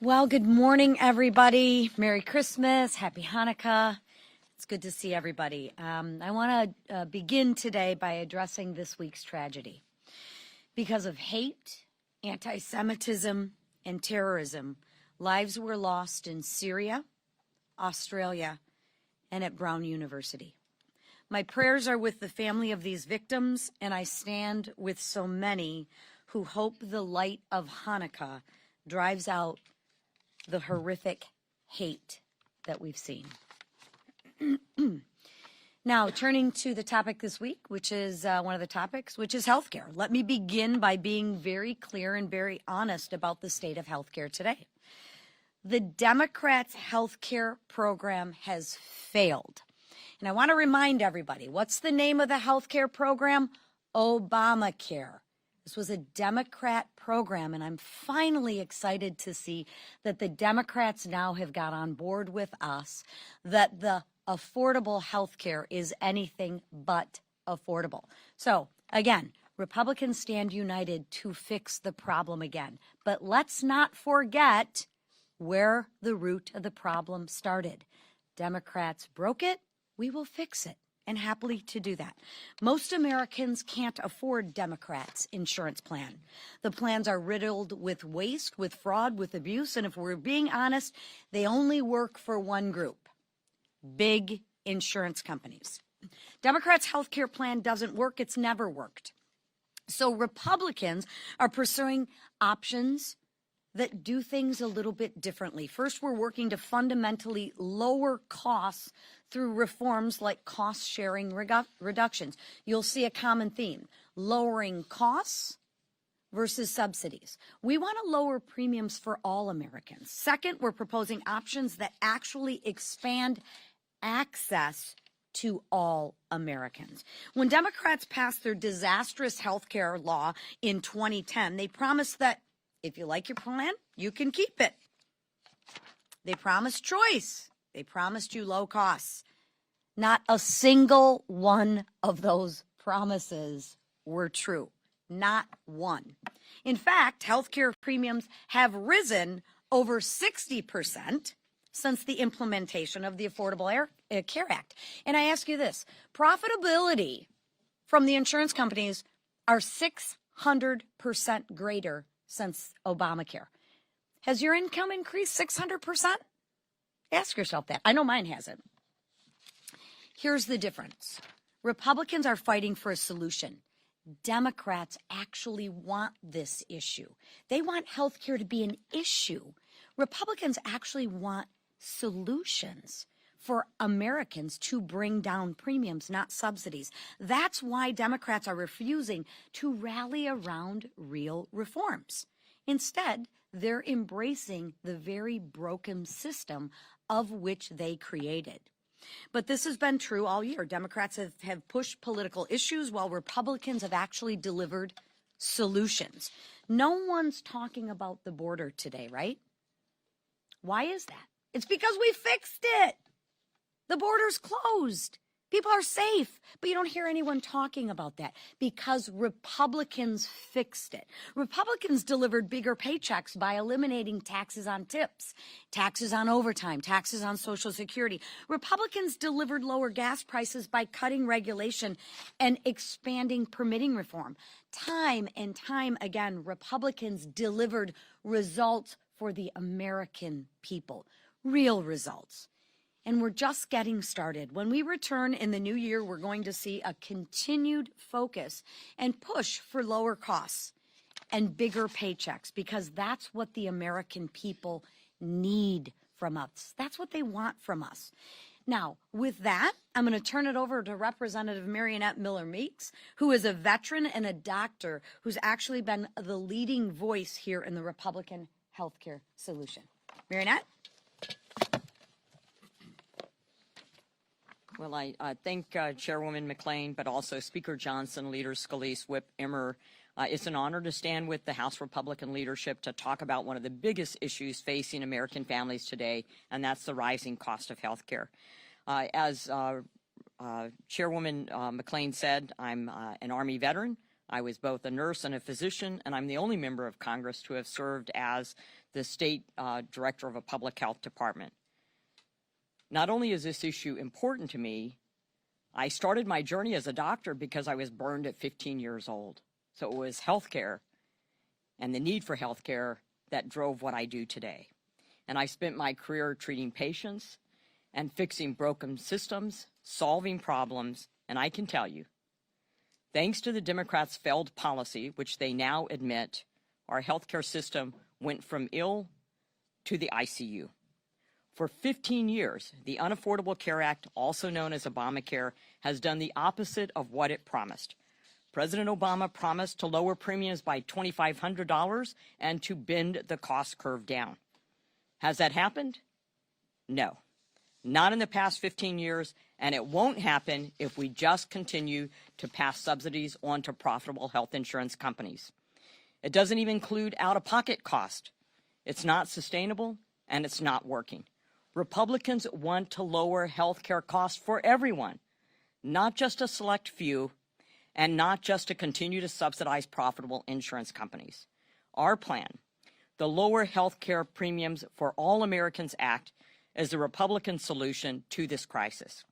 Well, good morning, everybody. Merry Christmas. Happy Hanukkah. It's good to see everybody. I want to begin today by addressing this week's tragedy. Because of hate, anti-Semitism, and terrorism, lives were lost in Syria, Australia, and at Brown University. My prayers are with the family of these victims, and I stand with so many who hope the light of Hanukkah drives out the horrific hate that we've seen. Now, turning to the topic this week, which is one of the topics, which is healthcare. Let me begin by being very clear and very honest about the state of healthcare today. The Democrats' healthcare program has failed. And I want to remind everybody, what's the name of the healthcare program? Obamacare. This was a Democrat program, and I'm finally excited to see that the Democrats now have got on board with us that the affordable health care is anything but affordable. So, again, Republicans stand united to fix the problem again. But let's not forget where the root of the problem started. Democrats broke it, we will fix it. And happily to do that. Most Americans can't afford Democrats' insurance plan. The plans are riddled with waste, with fraud, with abuse, and if we're being honest, they only work for one group, big insurance companies. Democrats' health care plan doesn't work. It's never worked. So Republicans are pursuing options that do things a little bit differently. First, we're working to fundamentally lower costs through reforms like cost-sharing reductions. You'll see a common theme, lowering costs versus subsidies. We want to lower premiums for all Americans. Second, we're proposing options that actually expand access to all Americans. When Democrats passed their disastrous health care law in 2010, they promised that if you like your plan, you can keep it. They promised choice. They promised you low costs. Not a single one of those promises were true. Not one. In fact, healthcare premiums have risen over 60% since the implementation of the Affordable Care Act. And I ask you this, profitability from the insurance companies are 600% greater since Obamacare. Has your income increased 600%? Ask yourself that. I know mine hasn't. Here's the difference. Republicans are fighting for a solution. Democrats actually want this issue. They want health care to be an issue. Republicans actually want solutions for Americans to bring down premiums, not subsidies. That's why Democrats are refusing to rally around real reforms. Instead, they're embracing the very broken system of which they created. But this has been true all year. Democrats have pushed political issues while Republicans have actually delivered solutions. No one's talking about the border today, right? Why is that? It's because we fixed it. The border's closed. People are safe, but you don't hear anyone talking about that because Republicans fixed it. Republicans delivered bigger paychecks by eliminating taxes on tips, taxes on overtime, taxes on Social Security. Republicans delivered lower gas prices by cutting regulation and expanding permitting reform. Time and time again, Republicans delivered results for the American people, real results. And we're just getting started. When we return in the new year, we're going to see a continued focus and push for lower costs and bigger paychecks because that's what the American people need from us. That's what they want from us. Now, with that, I'm going to turn it over to Representative Marionette Miller-Meeks, who is a veteran and a doctor who's actually been the leading voice here in the Republican healthcare solution. Marionette? Well, I thank Chairwoman McClain, but also Speaker Johnson, Leaders Scalise, Whip Emmer. It's an honor to stand with the House Republican leadership to talk about one of the biggest issues facing American families today, and that's the rising cost of health care. As Chairwoman McClain said, I'm an Army veteran, I was both a nurse and a physician, and I'm the only member of Congress to have served as the state director of a public health department. Not only is this issue important to me, I started my journey as a doctor because I was burned at 15 years old. So it was healthcare and the need for healthcare that drove what I do today. And I spent my career treating patients and fixing broken systems, solving problems, and I can tell you, thanks to the Democrats' failed policy, which they now admit, our healthcare system went from ill to the ICU. For 15 years, the Unaffordable Care Act, also known as Obamacare, has done the opposite of what it promised. President Obama promised to lower premiums by $2,500 and to bend the cost curve down. Has that happened? No, not in the past 15 years, and it won't happen if we just continue to pass subsidies on to profitable health insurance companies. It doesn't even include out-of-pocket cost. It's not sustainable, and it's not working. Republicans want to lower health care costs for everyone, not just a select few, and not just to continue to subsidize profitable insurance companies. Our plan, the Lower Health Care Premiums for All Americans Act, is the Republican solution to this crisis.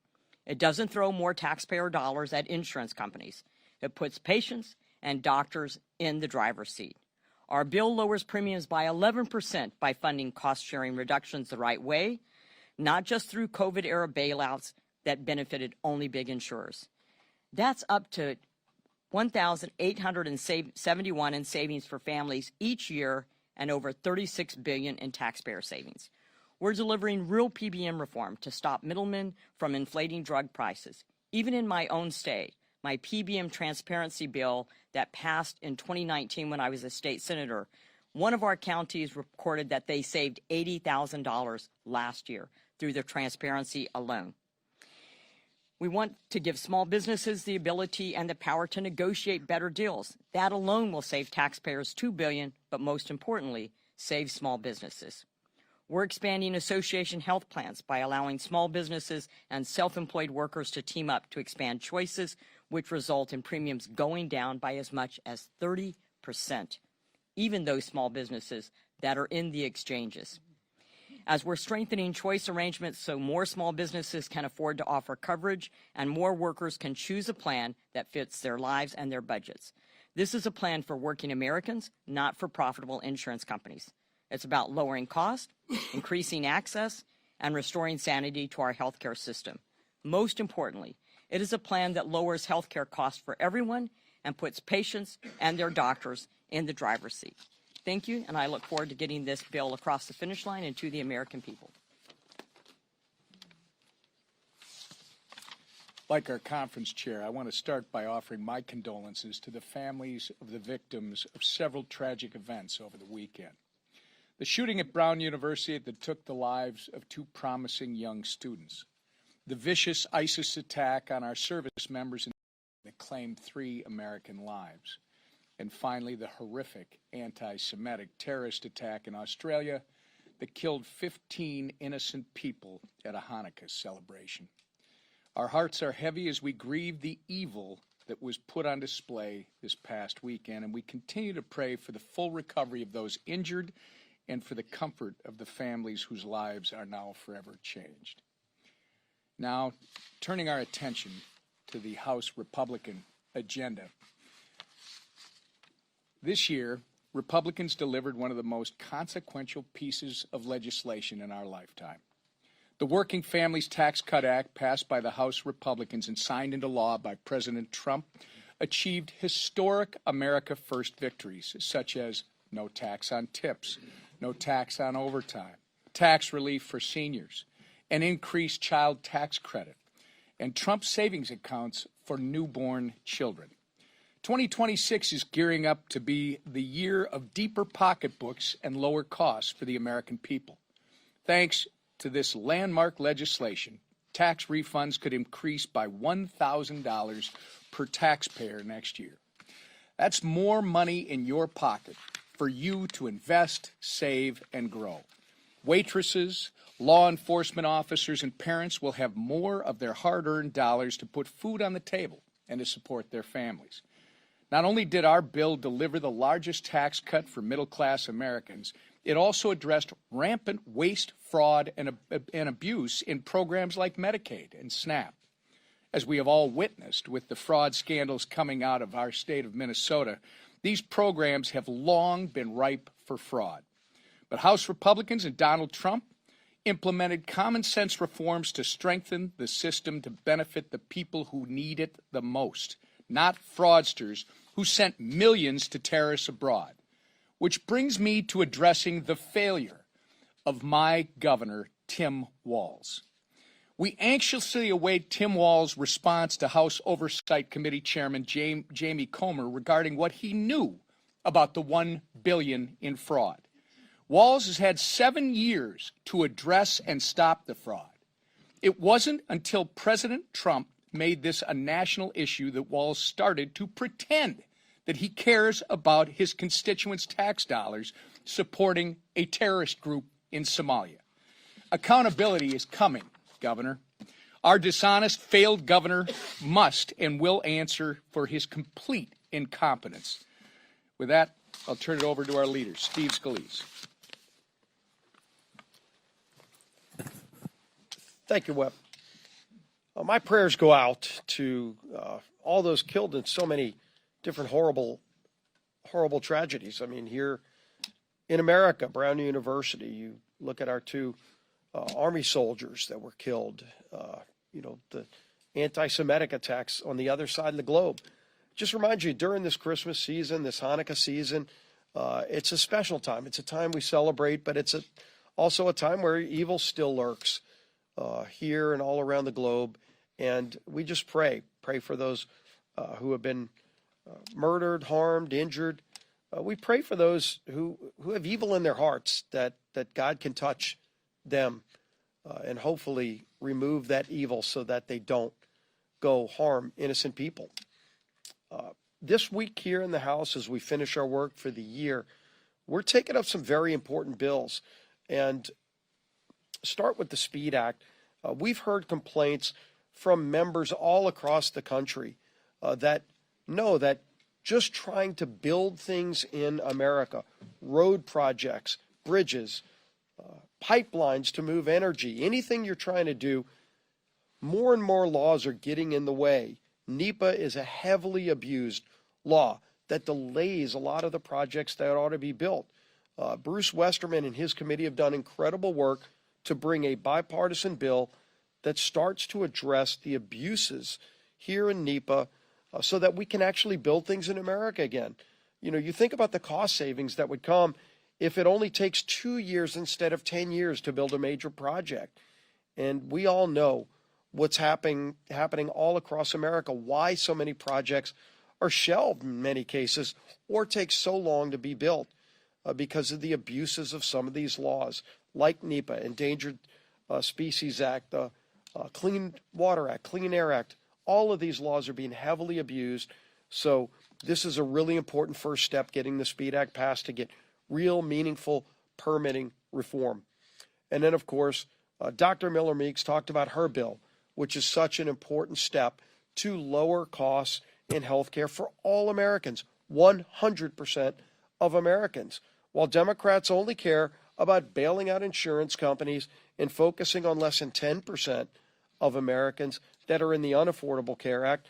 It doesn't throw more taxpayer dollars at insurance companies. It puts patients and doctors in the driver's seat. Our bill lowers premiums by 11% by funding cost-sharing reductions the right way, not just through COVID-era bailouts that benefited only big insurers. That's up to $1,871 in savings for families each year and over $36 billion in taxpayer savings. We're delivering real PBM reform to stop middlemen from inflating drug prices. Even in my own state, my PBM transparency bill that passed in 2019 when I was a state senator, one of our counties recorded that they saved $80,000 last year through the transparency alone. We want to give small businesses the ability and the power to negotiate better deals. That alone will save taxpayers $2 billion, but most importantly, save small businesses. We're expanding association health plans by allowing small businesses and self-employed workers to team up to expand choices, which result in premiums going down by as much as 30%, even those small businesses that are in the exchanges. As we're strengthening choice arrangements so more small businesses can afford to offer coverage and more workers can choose a plan that fits their lives and their budgets. This is a plan for working Americans, not for profitable insurance companies. It's about lowering cost, increasing access, and restoring sanity to our healthcare system. Most importantly, it is a plan that lowers healthcare costs for everyone and puts patients and their doctors in the driver's seat. Thank you, and I look forward to getting this bill across the finish line and to the American people. Like our conference chair, I want to start by offering my condolences to the families of the victims of several tragic events over the weekend. The shooting at Brown University that took the lives of two promising young students. The vicious ISIS attack on our service members that claimed 3 American lives. And finally, the horrific anti-Semitic terrorist attack in Australia that killed 15 innocent people at a Hanukkah celebration. Our hearts are heavy as we grieve the evil that was put on display this past weekend, and we continue to pray for the full recovery of those injured and for the comfort of the families whose lives are now forever changed. Now, turning our attention to the House Republican agenda. This year, Republicans delivered one of the most consequential pieces of legislation in our lifetime. The Working Families Tax Cut Act, passed by the House Republicans and signed into law by President Trump, achieved historic America First victories, such as no tax on tips, no tax on overtime, tax relief for seniors, an increased child tax credit, and Trump savings accounts for newborn children. 2026 is gearing up to be the year of deeper pocketbooks and lower costs for the American people. Thanks to this landmark legislation, tax refunds could increase by $1,000 per taxpayer next year. That's more money in your pocket for you to invest, save, and grow. Waitresses, law enforcement officers, and parents will have more of their hard-earned dollars to put food on the table and to support their families. Not only did our bill deliver the largest tax cut for middle-class Americans, it also addressed rampant waste, fraud, and abuse in programs like Medicaid and SNAP. As we have all witnessed with the fraud scandals coming out of our state of Minnesota, these programs have long been ripe for fraud. But House Republicans and Donald Trump implemented common sense reforms to strengthen the system to benefit the people who need it the most, not fraudsters who sent millions to terrorists abroad. Which brings me to addressing the failure of my governor, Tim Walz. We anxiously await Tim Walz's response to House Oversight Committee Chairman Jamie Comer regarding what he knew about the $1 billion in fraud. Walz has had 7 years to address and stop the fraud. It wasn't until President Trump made this a national issue that Walz started to pretend that he cares about his constituents' tax dollars supporting a terrorist group in Somalia. Accountability is coming, Governor. Our dishonest, failed governor must and will answer for his complete incompetence. With that, I'll turn it over to our leader, Steve Scalise. Thank you, Webb. My prayers go out to all those killed in so many different horrible tragedies. I mean, here in America, Brown University, you look at our two Army soldiers that were killed, the anti-Semitic attacks on the other side of the globe. Just remind you, during this Christmas season, this Hanukkah season, it's a special time. It's a time we celebrate, but it's also a time where evil still lurks here and all around the globe. And we just pray for those who have been murdered, harmed, injured. We pray for those who have evil in their hearts, that God can touch them and hopefully remove that evil so that they don't go harm innocent people. This week here in the House, as we finish our work for the year, we're taking up some very important bills. And start with the SPEED Act. We've heard complaints from members all across the country that know that just trying to build things in America, road projects, bridges, pipelines to move energy, anything you're trying to do, more and more laws are getting in the way. NEPA is a heavily abused law that delays a lot of the projects that ought to be built. Bruce Westerman and his committee have done incredible work to bring a bipartisan bill that starts to address the abuses here in NEPA so that we can actually build things in America again. You know, you think about the cost savings that would come if it only takes 2 years instead of 10 years to build a major project. And we all know what's happening all across America, why so many projects are shelved in many cases or take so long to be built because of the abuses of some of these laws, like NEPA, Endangered Species Act, the Clean Water Act, Clean Air Act. All of these laws are being heavily abused. So this is a really important first step, getting the SPEED Act passed to get real, meaningful permitting reform. And then, of course, Dr. Miller Meeks talked about her bill, which is such an important step to lower costs in healthcare for all Americans, 100% of Americans. While Democrats only care about bailing out insurance companies and focusing on less than 10% of Americans that are in the Unaffordable Care Act,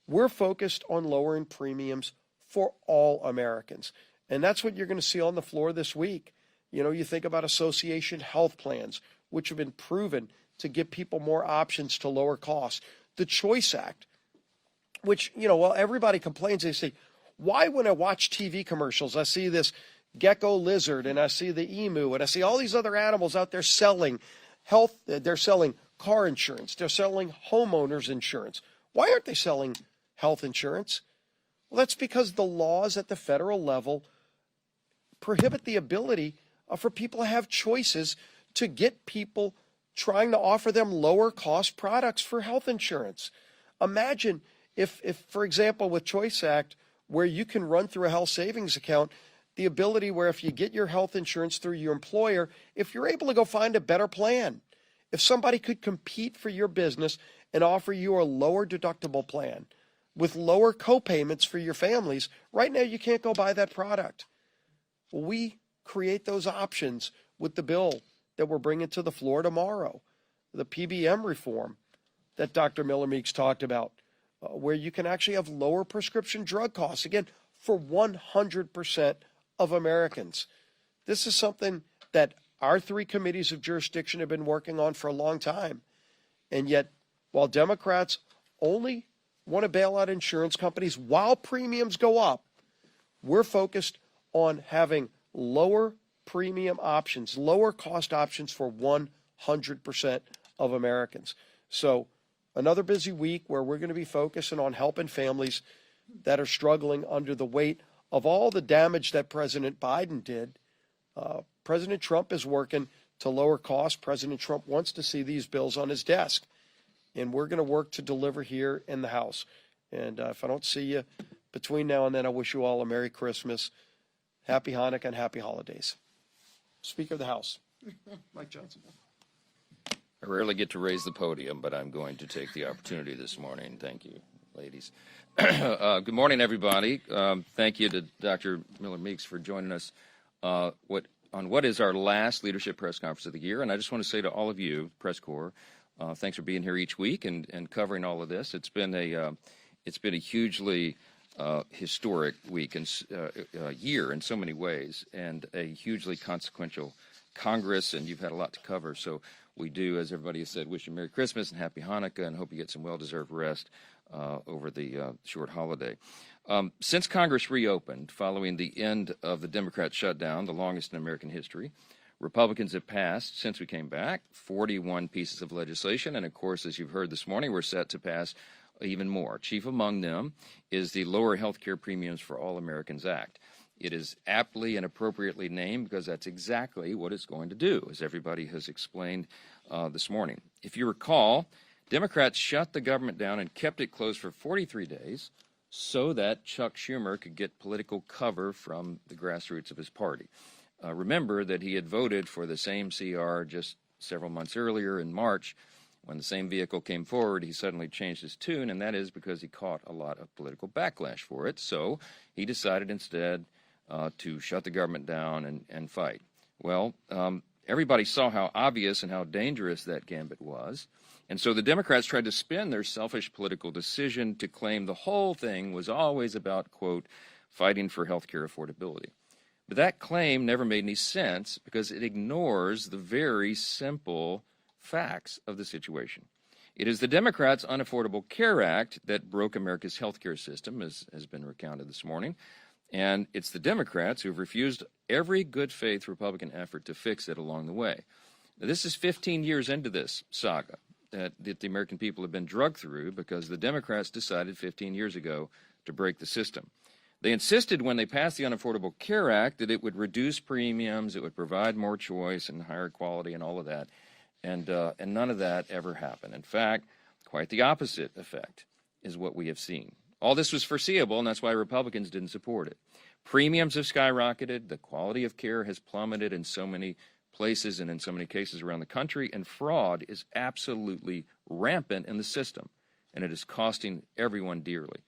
we're focused on lowering premiums for all Americans. And that's what you're going to see on the floor this week. You know, you think about association health plans, which have been proven to give people more options to lower costs. The Choice Act, which, well, everybody complains. They say, why when I watch TV commercials, I see this gecko lizard and I see the emu and I see all these other animals out there selling health, they're selling car insurance, they're selling homeowners insurance. Why aren't they selling health insurance? Well, that's because the laws at the federal level prohibit the ability for people to have choices to get people trying to offer them lower cost products for health insurance. Imagine if, for example, with Choice Act, where you can run through a health savings account, the ability where if you get your health insurance through your employer, if you're able to go find a better plan, if somebody could compete for your business and offer you a lower deductible plan, with lower co-payments for your families. Right now, you can't go buy that product. Well, we create those options with the bill that we're bringing to the floor tomorrow, the PBM reform that Dr. Miller Meeks talked about, where you can actually have lower prescription drug costs, again, for 100% of Americans. This is something that our three committees of jurisdiction have been working on for a long time. And yet, while Democrats only want to bail out insurance companies while premiums go up, we're focused on having lower premium options, lower cost options for 100% of Americans. So another busy week where we're going to be focusing on helping families that are struggling under the weight of all the damage that President Biden did. President Trump is working to lower costs. President Trump wants to see these bills on his desk. And we're going to work to deliver here in the House. And if I don't see you between now and then, I wish you all a Merry Christmas, Happy Hanukkah, and Happy Holidays. Speaker of the House, Mike Johnson. I rarely get to raise the podium, but I'm going to take the opportunity this morning. Thank you, ladies. Good morning, everybody. Thank you to Dr. Miller Meeks for joining us on what is our last leadership press conference of the year. And I just want to say to all of you, press corps, thanks for being here each week and covering all of this. It's been a hugely historic week and year in so many ways, and a hugely consequential Congress, and you've had a lot to cover. So we do, as everybody has said, wish you Merry Christmas and Happy Hanukkah, and hope you get some well-deserved rest over the short holiday. Since Congress reopened following the end of the Democrat shutdown, the longest in American history, Republicans have passed, since we came back, 41 pieces of legislation, and of course, as you've heard this morning, we're set to pass even more. Chief among them is the Lower Health Care Premiums for All Americans Act. It is aptly and appropriately named because that's exactly what it's going to do, as everybody has explained this morning. If you recall, Democrats shut the government down and kept it closed for 43 days so that Chuck Schumer could get political cover from the grassroots of his party. Remember that he had voted for the same CR just several months earlier in March. When the same vehicle came forward, he suddenly changed his tune, and that is because he caught a lot of political backlash for it. So he decided instead to shut the government down and fight. Well, everybody saw how obvious and how dangerous that gambit was. And so the Democrats tried to spin their selfish political decision to claim the whole thing was always about, quote, fighting for health care affordability. But that claim never made any sense because it ignores the very simple facts of the situation. It is the Democrats' Unaffordable Care Act that broke America's health care system, as has been recounted this morning. And it's the Democrats who have refused every good faith Republican effort to fix it along the way. Now, this is 15 years into this saga that the American people have been drugged through because the Democrats decided 15 years ago to break the system. They insisted when they passed the Unaffordable Care Act that it would reduce premiums, it would provide more choice and higher quality and all of that. And none of that ever happened. In fact, quite the opposite effect is what we have seen. All this was foreseeable, and that's why Republicans didn't support it. Premiums have skyrocketed. The quality of care has plummeted in so many places and in so many cases around the country, and fraud is absolutely rampant in the system, and it is costing everyone dearly.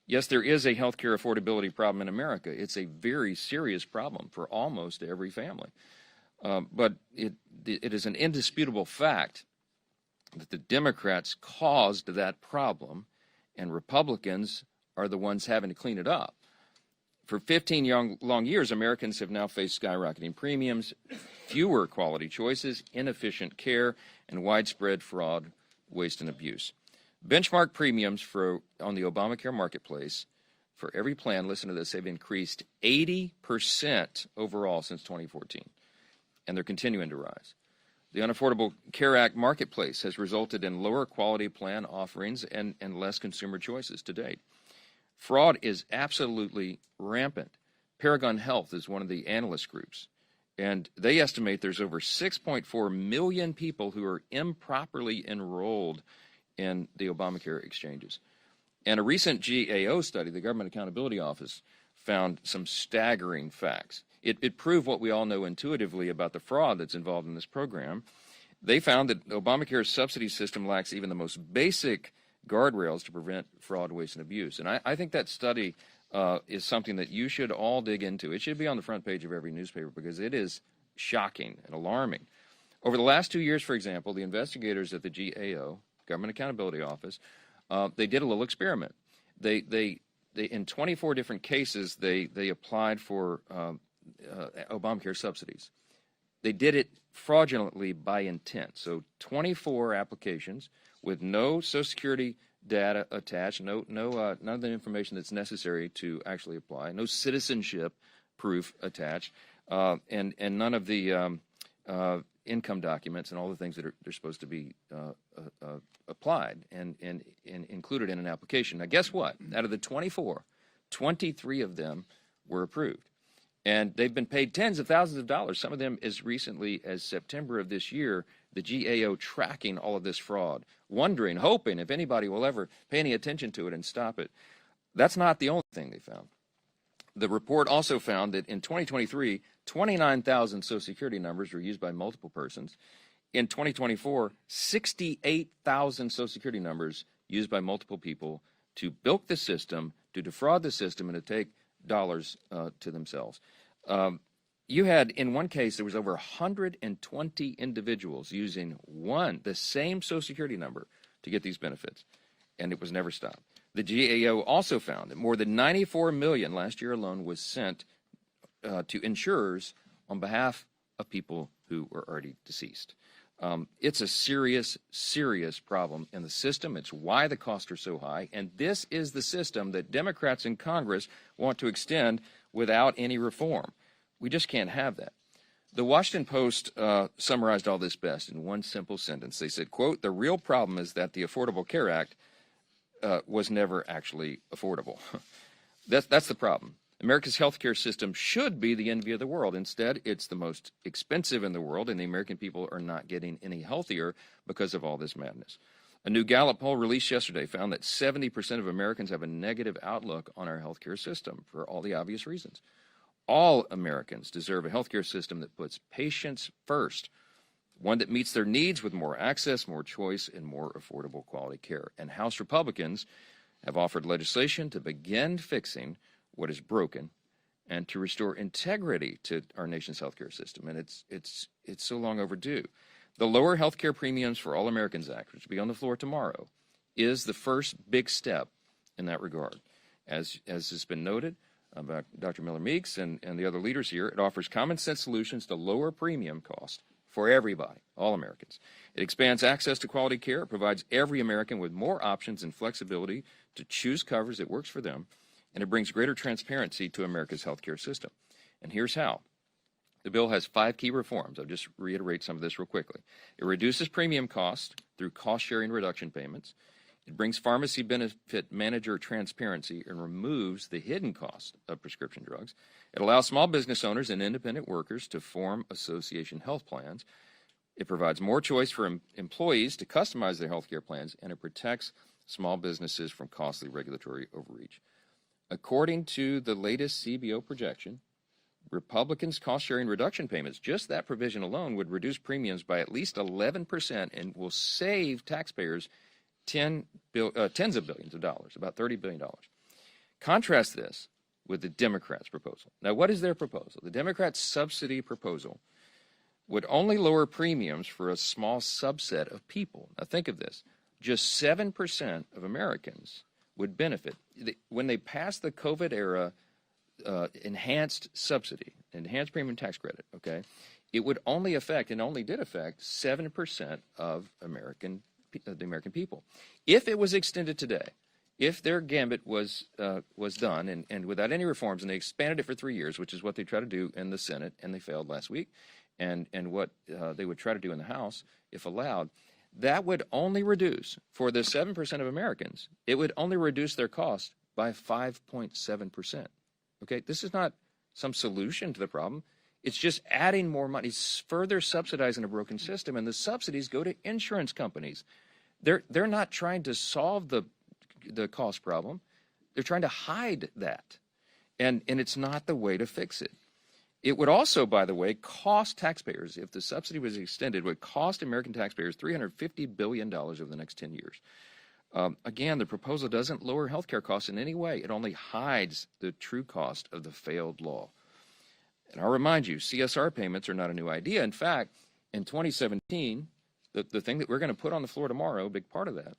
Yes, there is a health care affordability problem in America. It's a very serious problem for almost every family. But it is an indisputable fact that the Democrats caused that problem, and Republicans are the ones having to clean it up. For 15 long years, Americans have now faced skyrocketing premiums, fewer quality choices, inefficient care, and widespread fraud, waste, and abuse. Benchmark premiums on the Obamacare marketplace for every plan, listen to this, they've increased 80% overall since 2014. And they're continuing to rise. The Unaffordable Care Act marketplace has resulted in lower quality plan offerings and less consumer choices to date. Fraud is absolutely rampant. Paragon Health is one of the analyst groups, and they estimate there's over 6.4 million people who are improperly enrolled in the Obamacare exchanges. And a recent GAO study, the Government Accountability Office, found some staggering facts. It proved what we all know intuitively about the fraud that's involved in this program. They found that Obamacare's subsidy system lacks even the most basic guardrails to prevent fraud, waste, and abuse. And I think that study is something that you should all dig into. It should be on the front page of every newspaper because it is shocking and alarming. Over the last 2 years, for example, the investigators at the GAO, Government Accountability Office, they did a little experiment. They in 24 different cases, they applied for Obamacare subsidies. They did it fraudulently by intent. So 24 applications with no Social Security data attached, none of the information that's necessary to actually apply, no citizenship proof attached, and none of the income documents and all the things that are supposed to be applied and included in an application. Now, guess what? Out of the 24, 23 of them were approved. And they've been paid tens of thousands of dollars, some of them as recently as September of this year, the GAO tracking all of this fraud, wondering, hoping if anybody will ever pay any attention to it and stop it. That's not the only thing they found. The report also found that in 2023, 29,000 Social Security numbers were used by multiple persons. In 2024, 68,000 Social Security numbers used by multiple people to bilk the system, to defraud the system, and to take dollars to themselves. You had, in one case, there was over 120 individuals using the same Social Security number to get these benefits, and it was never stopped. The GAO also found that more than $94 million last year alone was sent to insurers on behalf of people who were already deceased. It's a serious, serious problem in the system. It's why the costs are so high. And this is the system that Democrats in Congress want to extend without any reform. We just can't have that. The Washington Post summarized all this best in one simple sentence. They said, quote, "The real problem is that the Affordable Care Act was never actually affordable." That's the problem. America's healthcare system should be the envy of the world. Instead, it's the most expensive in the world, and the American people are not getting any healthier because of all this madness. A new Gallup poll released yesterday found that 70% of Americans have a negative outlook on our healthcare system for all the obvious reasons. All Americans deserve a healthcare system that puts patients first, one that meets their needs with more access, more choice, and more affordable quality care. And House Republicans have offered legislation to begin fixing what is broken and to restore integrity to our nation's healthcare system. And it's so long overdue. The Lower Healthcare Premiums for All Americans Act, which will be on the floor tomorrow, is the first big step in that regard. As has been noted by Dr. Miller Meeks and the other leaders here, it offers common sense solutions to lower premium cost for everybody, all Americans. It expands access to quality care, provides every American with more options and flexibility to choose coverage that works for them, and it brings greater transparency to America's healthcare system. And here's how. The bill has 5 key reforms. I'll just reiterate some of this real quickly. It reduces premium costs through cost-sharing reduction payments. It brings pharmacy benefit manager transparency and removes the hidden cost of prescription drugs. It allows small business owners and independent workers to form association health plans. It provides more choice for employees to customize their health care plans, and it protects small businesses from costly regulatory overreach. According to the latest CBO projection, Republicans' cost-sharing reduction payments, just that provision alone, would reduce premiums by at least 11% and will save taxpayers tens of billions of dollars, about $30 billion. Contrast this with the Democrats' proposal. Now, what is their proposal? The Democrats' subsidy proposal would only lower premiums for a small subset of people. Now, think of this. Just 7% of Americans would benefit. When they passed the COVID-era enhanced subsidy, enhanced premium tax credit, okay, it would only affect, and only did affect, 7% of the American people. If it was extended today, if their gambit was done and without any reforms, and they expanded it for 3 years, which is what they tried to do in the Senate, and they failed last week, and what they would try to do in the House, if allowed, that would only reduce, for the 7% of Americans, it would only reduce their cost by 5.7%. Okay, this is not some solution to the problem. It's just adding more money. It's further subsidizing a broken system, and the subsidies go to insurance companies. They're not trying to solve the cost problem. They're trying to hide that, and it's not the way to fix it. It would also, by the way, cost taxpayers, if the subsidy was extended, would cost American taxpayers $350 billion over the next 10 years. Again, the proposal doesn't lower health care costs in any way. It only hides the true cost of the failed law. And I'll remind you, CSR payments are not a new idea. In fact, in 2017, the thing that we're going to put on the floor tomorrow, a big part of that,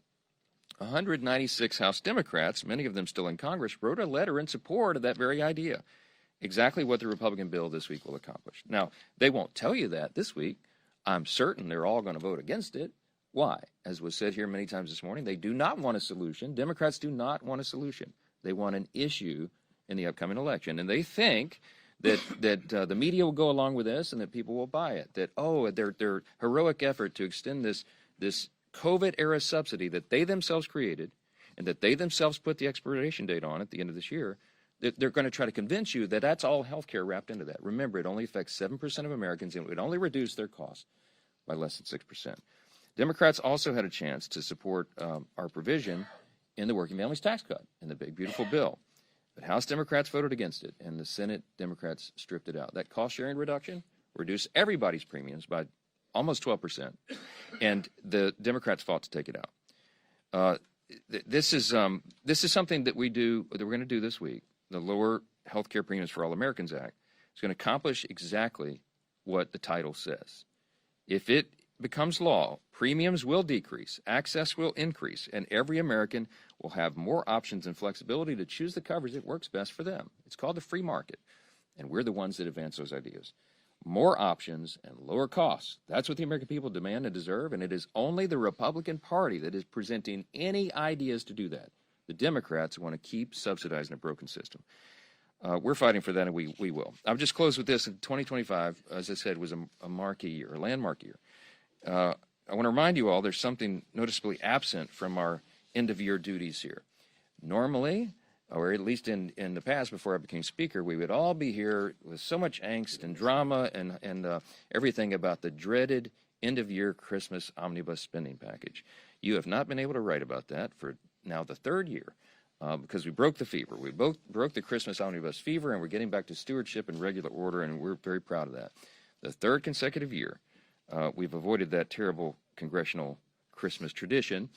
196 House Democrats, many of them still in Congress, wrote a letter in support of that very idea. Exactly what the Republican bill this week will accomplish. Now, they won't tell you that this week. I'm certain they're all going to vote against it. Why? As was said here many times this morning, they do not want a solution. Democrats do not want a solution. They want an issue in the upcoming election. And they think that the media will go along with this and that people will buy it. That, oh, their heroic effort to extend this COVID-era subsidy that they themselves created and that they themselves put the expiration date on at the end of this year, they're going to try to convince you that that's all health care wrapped into that. Remember, it only affects 7% of Americans, and it would only reduce their costs by less than 6%. Democrats also had a chance to support our provision in the working families tax cut in the big, beautiful bill. But House Democrats voted against it, and the Senate Democrats stripped it out. That cost-sharing reduction reduced everybody's premiums by almost 12%, and the Democrats fought to take it out. This is something that we're going to do this week. The Lower Health Care Premiums for All Americans Act is going to accomplish exactly what the title says. If it becomes law, premiums will decrease, access will increase, and every American will have more options and flexibility to choose the coverage that works best for them. It's called the free market, and we're the ones that advance those ideas. More options and lower costs. That's what the American people demand and deserve, and it is only the Republican Party that is presenting any ideas to do that. The Democrats want to keep subsidizing a broken system. We're fighting for that, and we will. I'll just close with this. In 2025, as I said, was a marquee year, a landmark year. I want to remind you all there's something noticeably absent from our end-of-year duties here. Normally, or at least in the past before I became Speaker, we would all be here with so much angst and drama and everything about the dreaded end-of-year Christmas omnibus spending package. You have not been able to write about that for now the third year because we broke the fever. We both broke the Christmas omnibus fever, and we're getting back to stewardship and regular order, and we're very proud of that. The third consecutive year, we've avoided that terrible congressional Christmas tradition,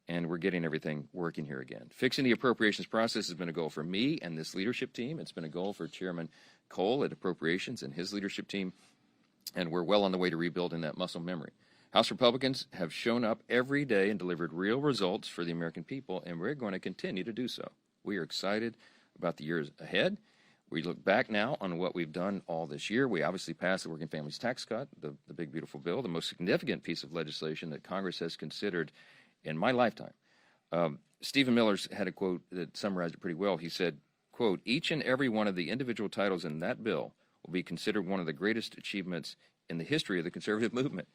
and we're getting everything working here again. Fixing the appropriations process has been a goal for me and this leadership team. It's been a goal for Chairman Cole at Appropriations and his leadership team, and we're well on the way to rebuilding that muscle memory. House Republicans have shown up every day and delivered real results for the American people, and we're going to continue to do so. We are excited about the years ahead. We look back now on what we've done all this year. We obviously passed the Working Families Tax Cut, the big, beautiful bill, the most significant piece of legislation that Congress has considered in my lifetime. Stephen Miller's had a quote that summarized it pretty well. He said, quote, "Each and every one of the individual titles in that bill will be considered one of the greatest achievements in the history of the conservative movement."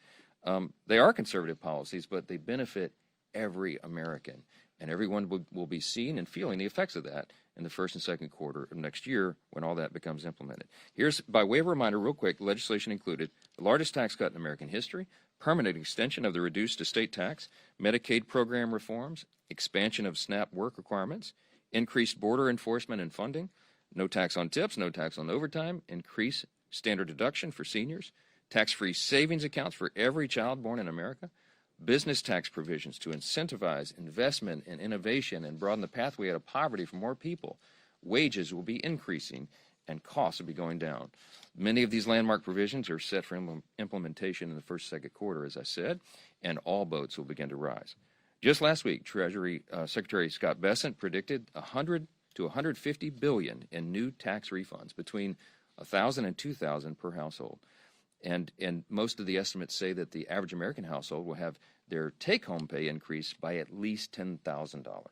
They are conservative policies, but they benefit every American, and everyone will be seeing and feeling the effects of that in the first and second quarter of next year when all that becomes implemented. Here's, by way of reminder, real quick, legislation included the largest tax cut in American history, permanent extension of the reduced estate tax, Medicaid program reforms, expansion of SNAP work requirements, increased border enforcement and funding, no tax on tips, no tax on overtime, increased standard deduction for seniors, tax-free savings accounts for every child born in America, business tax provisions to incentivize investment and innovation and broaden the pathway out of poverty for more people. Wages will be increasing and costs will be going down. Many of these landmark provisions are set for implementation in the first, second quarter, as I said, and all boats will begin to rise. Just last week, Treasury Secretary Scott Bessent predicted $100 to $150 billion in new tax refunds, between $1,000 and $2,000 per household. And most of the estimates say that the average American household will have their take-home pay increase by at least $10,000.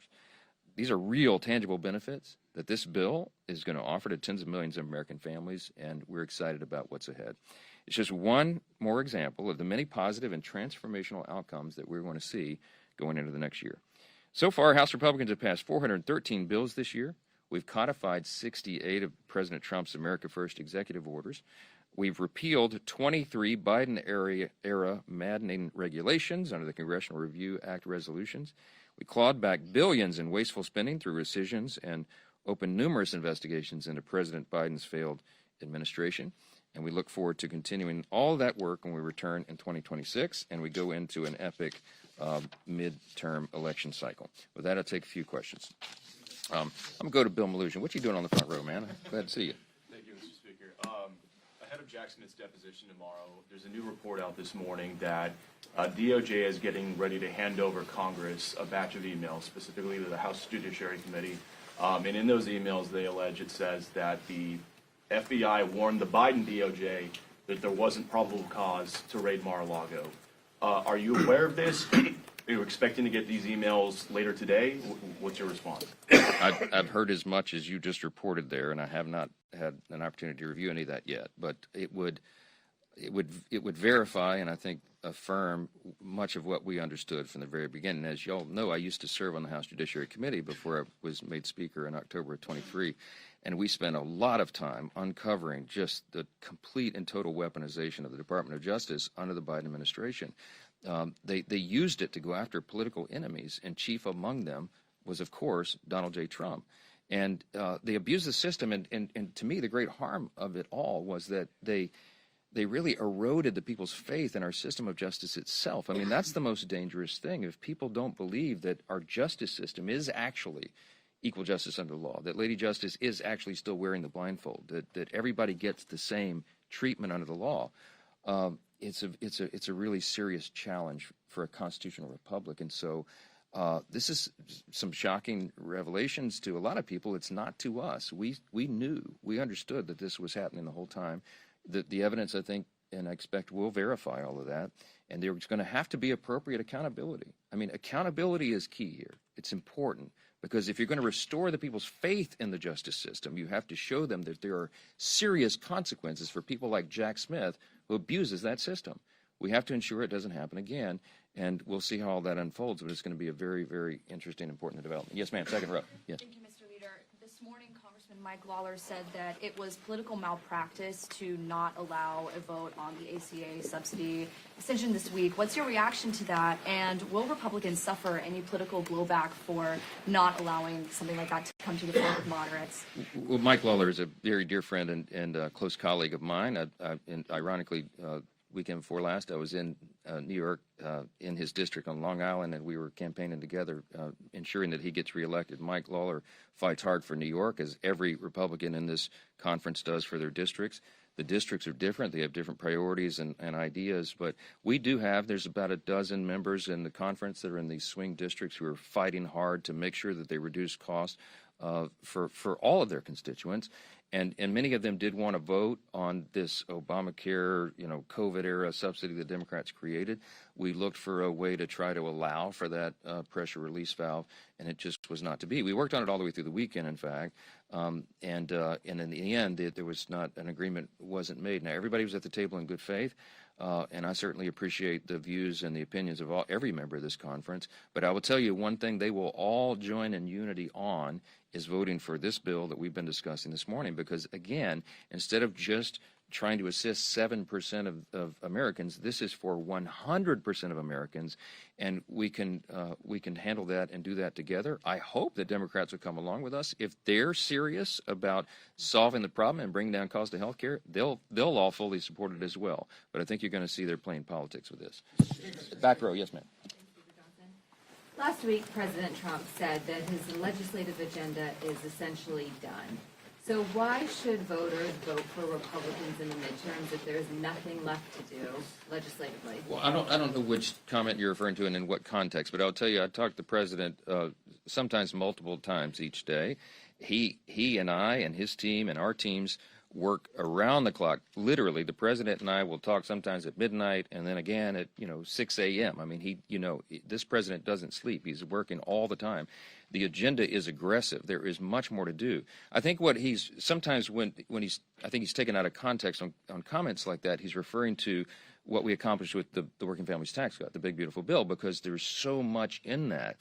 These are real, tangible benefits that this bill is going to offer to tens of millions of American families, and we're excited about what's ahead. It's just one more example of the many positive and transformational outcomes that we're going to see going into the next year. So far, House Republicans have passed 413 bills this year. We've codified 68 of President Trump's America First executive orders. We've repealed 23 Biden-era maddening regulations under the Congressional Review Act resolutions. We clawed back billions in wasteful spending through rescissions and opened numerous investigations into President Biden's failed administration. And we look forward to continuing all that work when we return in 2026 and we go into an epic midterm election cycle. With that, I'll take a few questions. I'm going to go to Bill Maloogian. What you doing on the front row, man? Glad to see you. Thank you, Mr. Speaker. Ahead of Jack Smith's deposition tomorrow, there's a new report out this morning that DOJ is getting ready to hand over Congress a batch of emails, specifically to the House Judiciary Committee. And in those emails, they allege, it says that the FBI warned the Biden DOJ that there wasn't probable cause to raid Mar-a-Lago. Are you aware of this? Are you expecting to get these emails later today? What's your response? I've heard as much as you just reported there, and I have not had an opportunity to review any of that yet. But it would verify and I think affirm much of what we understood from the very beginning. As you all know, I used to serve on the House Judiciary Committee before I was made Speaker in October of 23, and we spent a lot of time uncovering just the complete and total weaponization of the Department of Justice under the Biden administration. They used it to go after political enemies, and chief among them was, of course, Donald J. Trump. And they abused the system, and to me, the great harm of it all was that they really eroded the people's faith in our system of justice itself. I mean, that's the most dangerous thing. If people don't believe that our justice system is actually equal justice under the law, that Lady Justice is actually still wearing the blindfold, that everybody gets the same treatment under the law, it's a really serious challenge for a constitutional republic. And so this is some shocking revelations to a lot of people. It's not to us. We understood that this was happening the whole time. The evidence, I think, and I expect will verify all of that. And there's going to have to be appropriate accountability. I mean, accountability is key here. It's important because if you're going to restore the people's faith in the justice system, you have to show them that there are serious consequences for people like Jack Smith who abuses that system. We have to ensure it doesn't happen again, and we'll see how all that unfolds, but it's going to be a very, very interesting, important development. Yes, ma'am, second row. Yes. Thank you, Mr. Leader. This morning, Congressman Mike Lawler said that it was political malpractice to not allow a vote on the ACA subsidy extension this week. What's your reaction to that, and will Republicans suffer any political blowback for not allowing something like that to come to the floor with moderates? Well, Mike Lawler is a very dear friend and a close colleague of mine. And ironically, weekend before last, I was in New York in his district on Long Island, and we were campaigning together, ensuring that he gets reelected. Mike Lawler fights hard for New York, as every Republican in this conference does for their districts. The districts are different. They have different priorities and ideas, but we do have, there's about a dozen members in the conference that are in these swing districts who are fighting hard to make sure that they reduce costs for all of their constituents. And many of them did want to vote on this Obamacare, COVID era subsidy the Democrats created. We looked for a way to try to allow for that pressure release valve, and it just was not to be. We worked on it all the way through the weekend, in fact, and in the end, there was not an agreement wasn't made. Now, everybody was at the table in good faith. And I certainly appreciate the views and the opinions of every member of this conference. But I will tell you one thing they will all join in unity on is voting for this bill that we've been discussing this morning. Because, again, instead of just trying to assist 7% of Americans, this is for 100% of Americans. And we can handle that and do that together. I hope that Democrats will come along with us. If they're serious about solving the problem and bringing down cost of health care, they'll all fully support it as well. But I think you're going to see they're playing politics with this. Back row, yes, ma'am. Last week, President Trump said that his legislative agenda is essentially done. So why should voters vote for Republicans in the midterms if there's nothing left to do legislatively? Well, I don't know which comment you're referring to and in what context, but I'll tell you, I talk to the president sometimes multiple times each day. He and I and his team and our teams work around the clock. Literally, the president and I will talk sometimes at midnight and then again at 6 a.m. I mean, this president doesn't sleep. He's working all the time. The agenda is aggressive. There is much more to do. I think what he's sometimes when he's taken out of context on comments like that, he's referring to what we accomplished with the Working Families Tax Cut, the big beautiful bill, because there's so much in that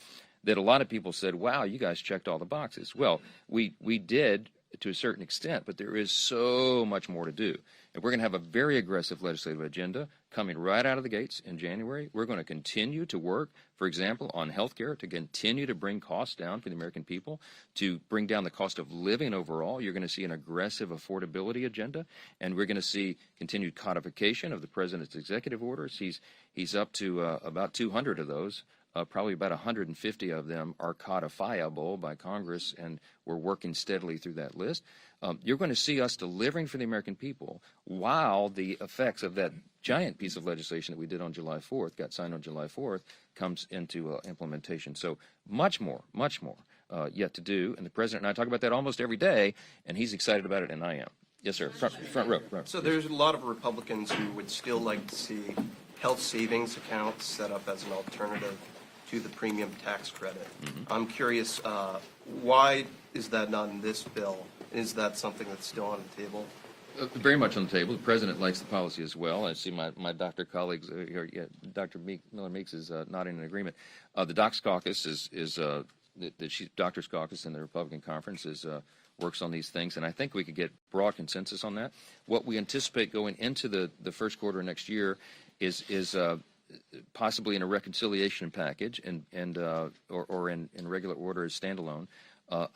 a lot of people said, wow, you guys checked all the boxes. Well, we did to a certain extent, but there is so much more to do. And we're going to have a very aggressive legislative agenda coming right out of the gates in January. We're going to continue to work, for example, on health care, to continue to bring costs down for the American people, to bring down the cost of living overall. You're going to see an aggressive affordability agenda, and we're going to see continued codification of the president's executive orders. He's up to about 200 of those. Probably about 150 of them are codifiable by Congress, and we're working steadily through that list. You're going to see us delivering for the American people while the effects of that giant piece of legislation that we did on July 4th, got signed on July 4th, comes into implementation. So much more yet to do. And the president and I talk about that almost every day, and he's excited about it, and I am. Yes, sir. Front row. So there's a lot of Republicans who would still like to see health savings accounts set up as an alternative to the premium tax credit. I'm curious, why is that not in this bill? Is that something that's still on the table? Very much on the table. The president likes the policy as well. I see my doctor colleagues here. Yeah, Dr. Miller Meeks is nodding in agreement. The Docs Caucus Doctors Caucus in the Republican conference works on these things, and I think we could get broad consensus on that. What we anticipate going into the first quarter of next year is possibly in a reconciliation package or in regular order as standalone,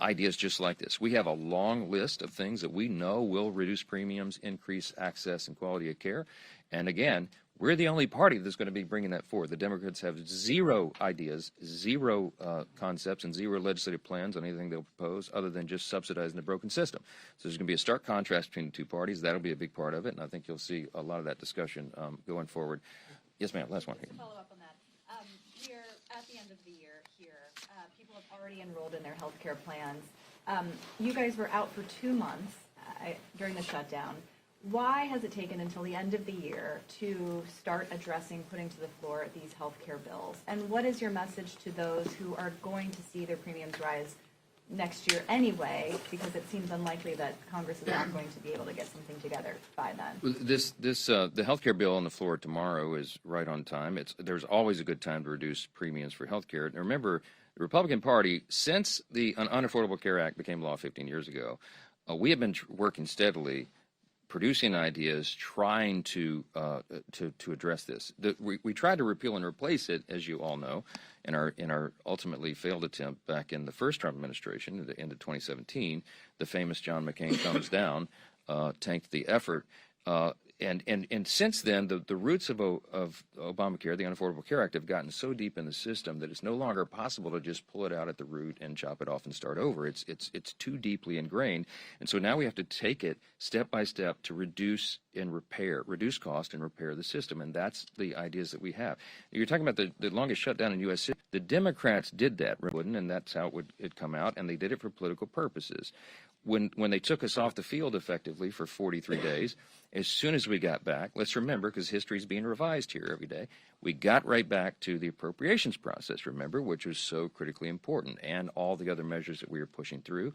ideas just like this. We have a long list of things that we know will reduce premiums, increase access and quality of care. And again, we're the only party that's going to be bringing that forward. The Democrats have zero ideas, zero concepts, and zero legislative plans on anything they'll propose other than just subsidizing the broken system. So there's going to be a stark contrast between the two parties. That'll be a big part of it, and I think you'll see a lot of that discussion going forward. Yes, ma'am. Last one here. Follow up on that. We're at the end of the year here. People have already enrolled in their health care plans. You guys were out for 2 months during the shutdown. Why has it taken until the end of the year to start addressing, putting to the floor these health care bills? And what is your message to those who are going to see their premiums rise next year anyway, because it seems unlikely that Congress is not going to be able to get something together by then? The health care bill on the floor tomorrow is right on time. There's always a good time to reduce premiums for health care. And remember, the Republican Party, since the Unaffordable Care Act became law 15 years ago, we have been working steadily, producing ideas, trying to address this. We tried to repeal and replace it, as you all know, in our ultimately failed attempt back in the first Trump administration at the end of 2017. The famous John McCain comes down, tanked the effort. And since then, the roots of Obamacare, the Unaffordable Care Act, have gotten so deep in the system that it's no longer possible to just pull it out at the root and chop it off and start over. It's too deeply ingrained, and so now we have to take it step by step to reduce cost and repair the system, and that's the ideas that we have. You're talking about the longest shutdown in U.S. history. The Democrats did that, and that's how it'd come out, and they did it for political purposes. When they took us off the field effectively for 43 days, as soon as we got back, let's remember, because history is being revised here every day, we got right back to the appropriations process, remember, which was so critically important, and all the other measures that we were pushing through.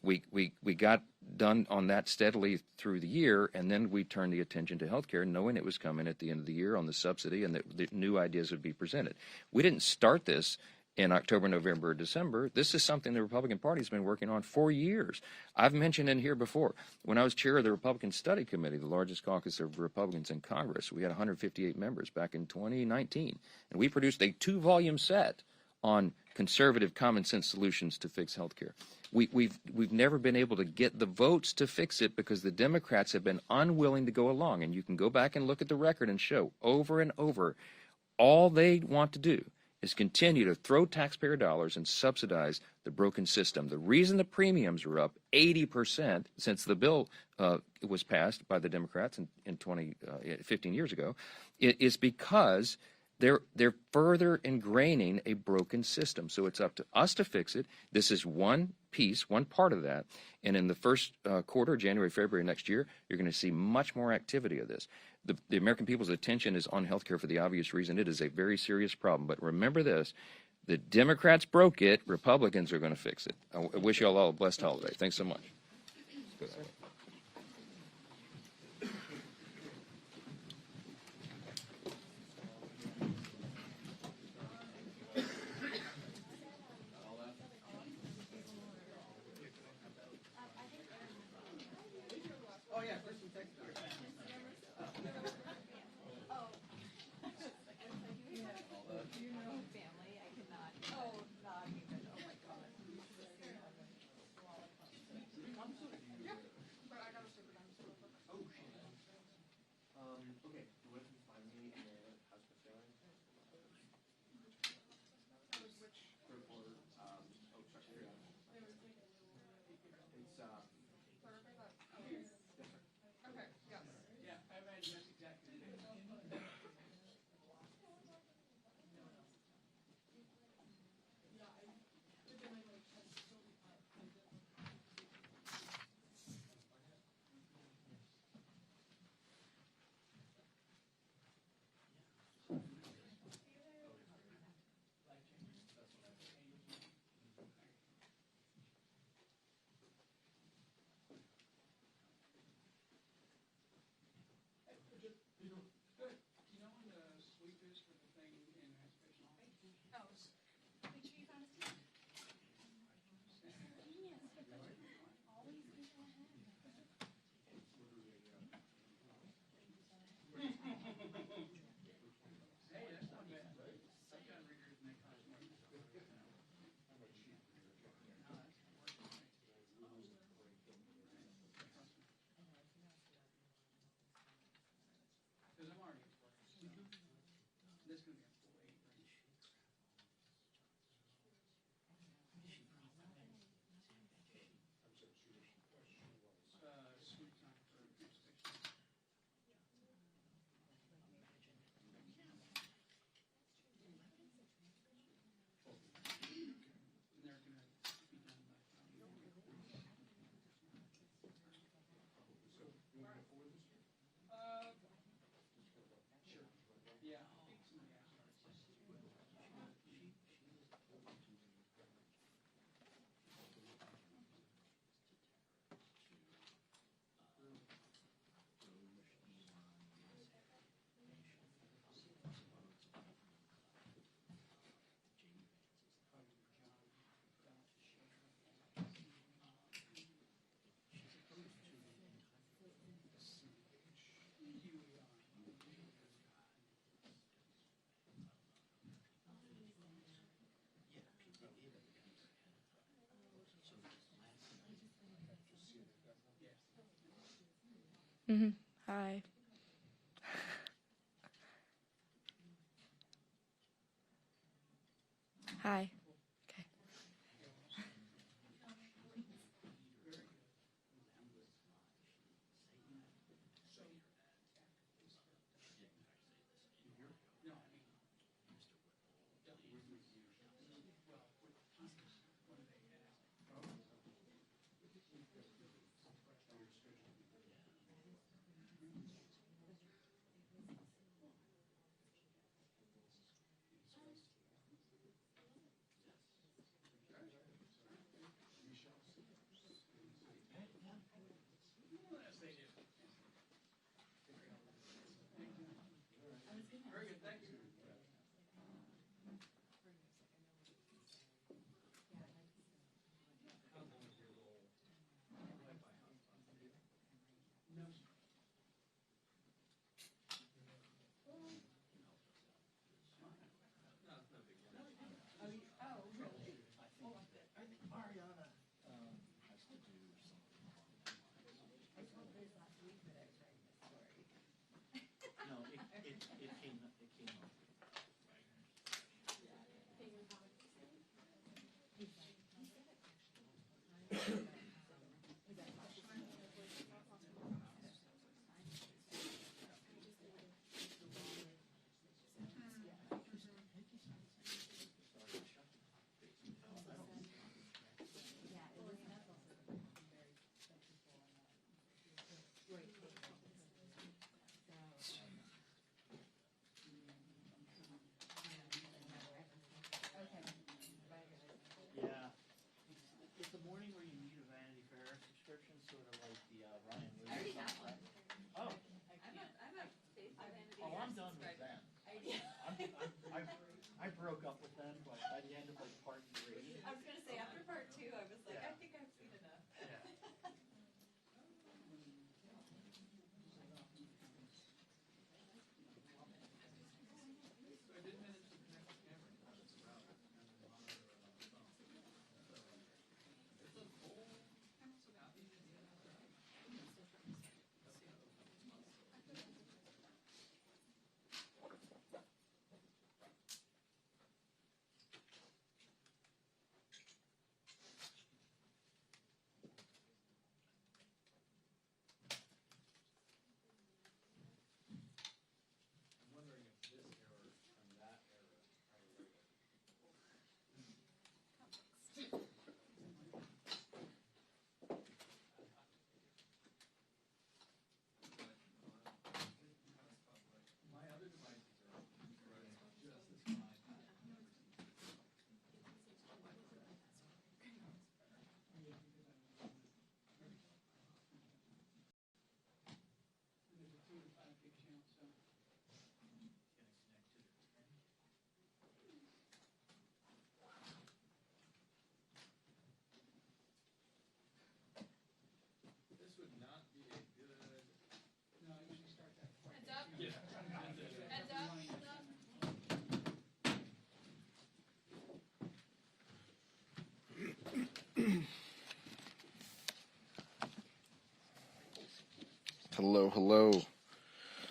We got done on that steadily through the year, and then we turned the attention to health care, knowing it was coming at the end of the year on the subsidy and that the new ideas would be presented. We didn't start this in October, November, or December. This is something the Republican Party has been working on for years. I've mentioned in here before, when I was chair of the Republican Study Committee, the largest caucus of Republicans in Congress, we had 158 members back in 2019, and we produced a 2-volume set on conservative common sense solutions to fix health care. We've never been able to get the votes to fix it because the Democrats have been unwilling to go along, and you can go back and look at the record and show over and over all they want to do is continue to throw taxpayer dollars and subsidize the broken system. The reason the premiums are up 80% since the bill was passed by the Democrats in 15 years ago is because they're further ingraining a broken system. So it's up to us to fix it. This is one piece, one part of that. And in the first quarter, January, February next year, you're going to see much more activity of this. The American people's attention is on health care for the obvious reason. It is a very serious problem. But remember this, the Democrats broke it, Republicans are going to fix it. I wish you all a blessed holiday. Thanks so much. Hi. Hi. Okay. Yeah. It's the morning where you need a Vanity Fair subscription, sort of like the Ryan Williams. I already have one. Oh. I'm a faithful Vanity Oh, I'm done with them. I broke up with them by the end of like part 3. I was gonna say, after part 2, I was like, Yeah. I think I've seen enough. Yeah. Hello, hello.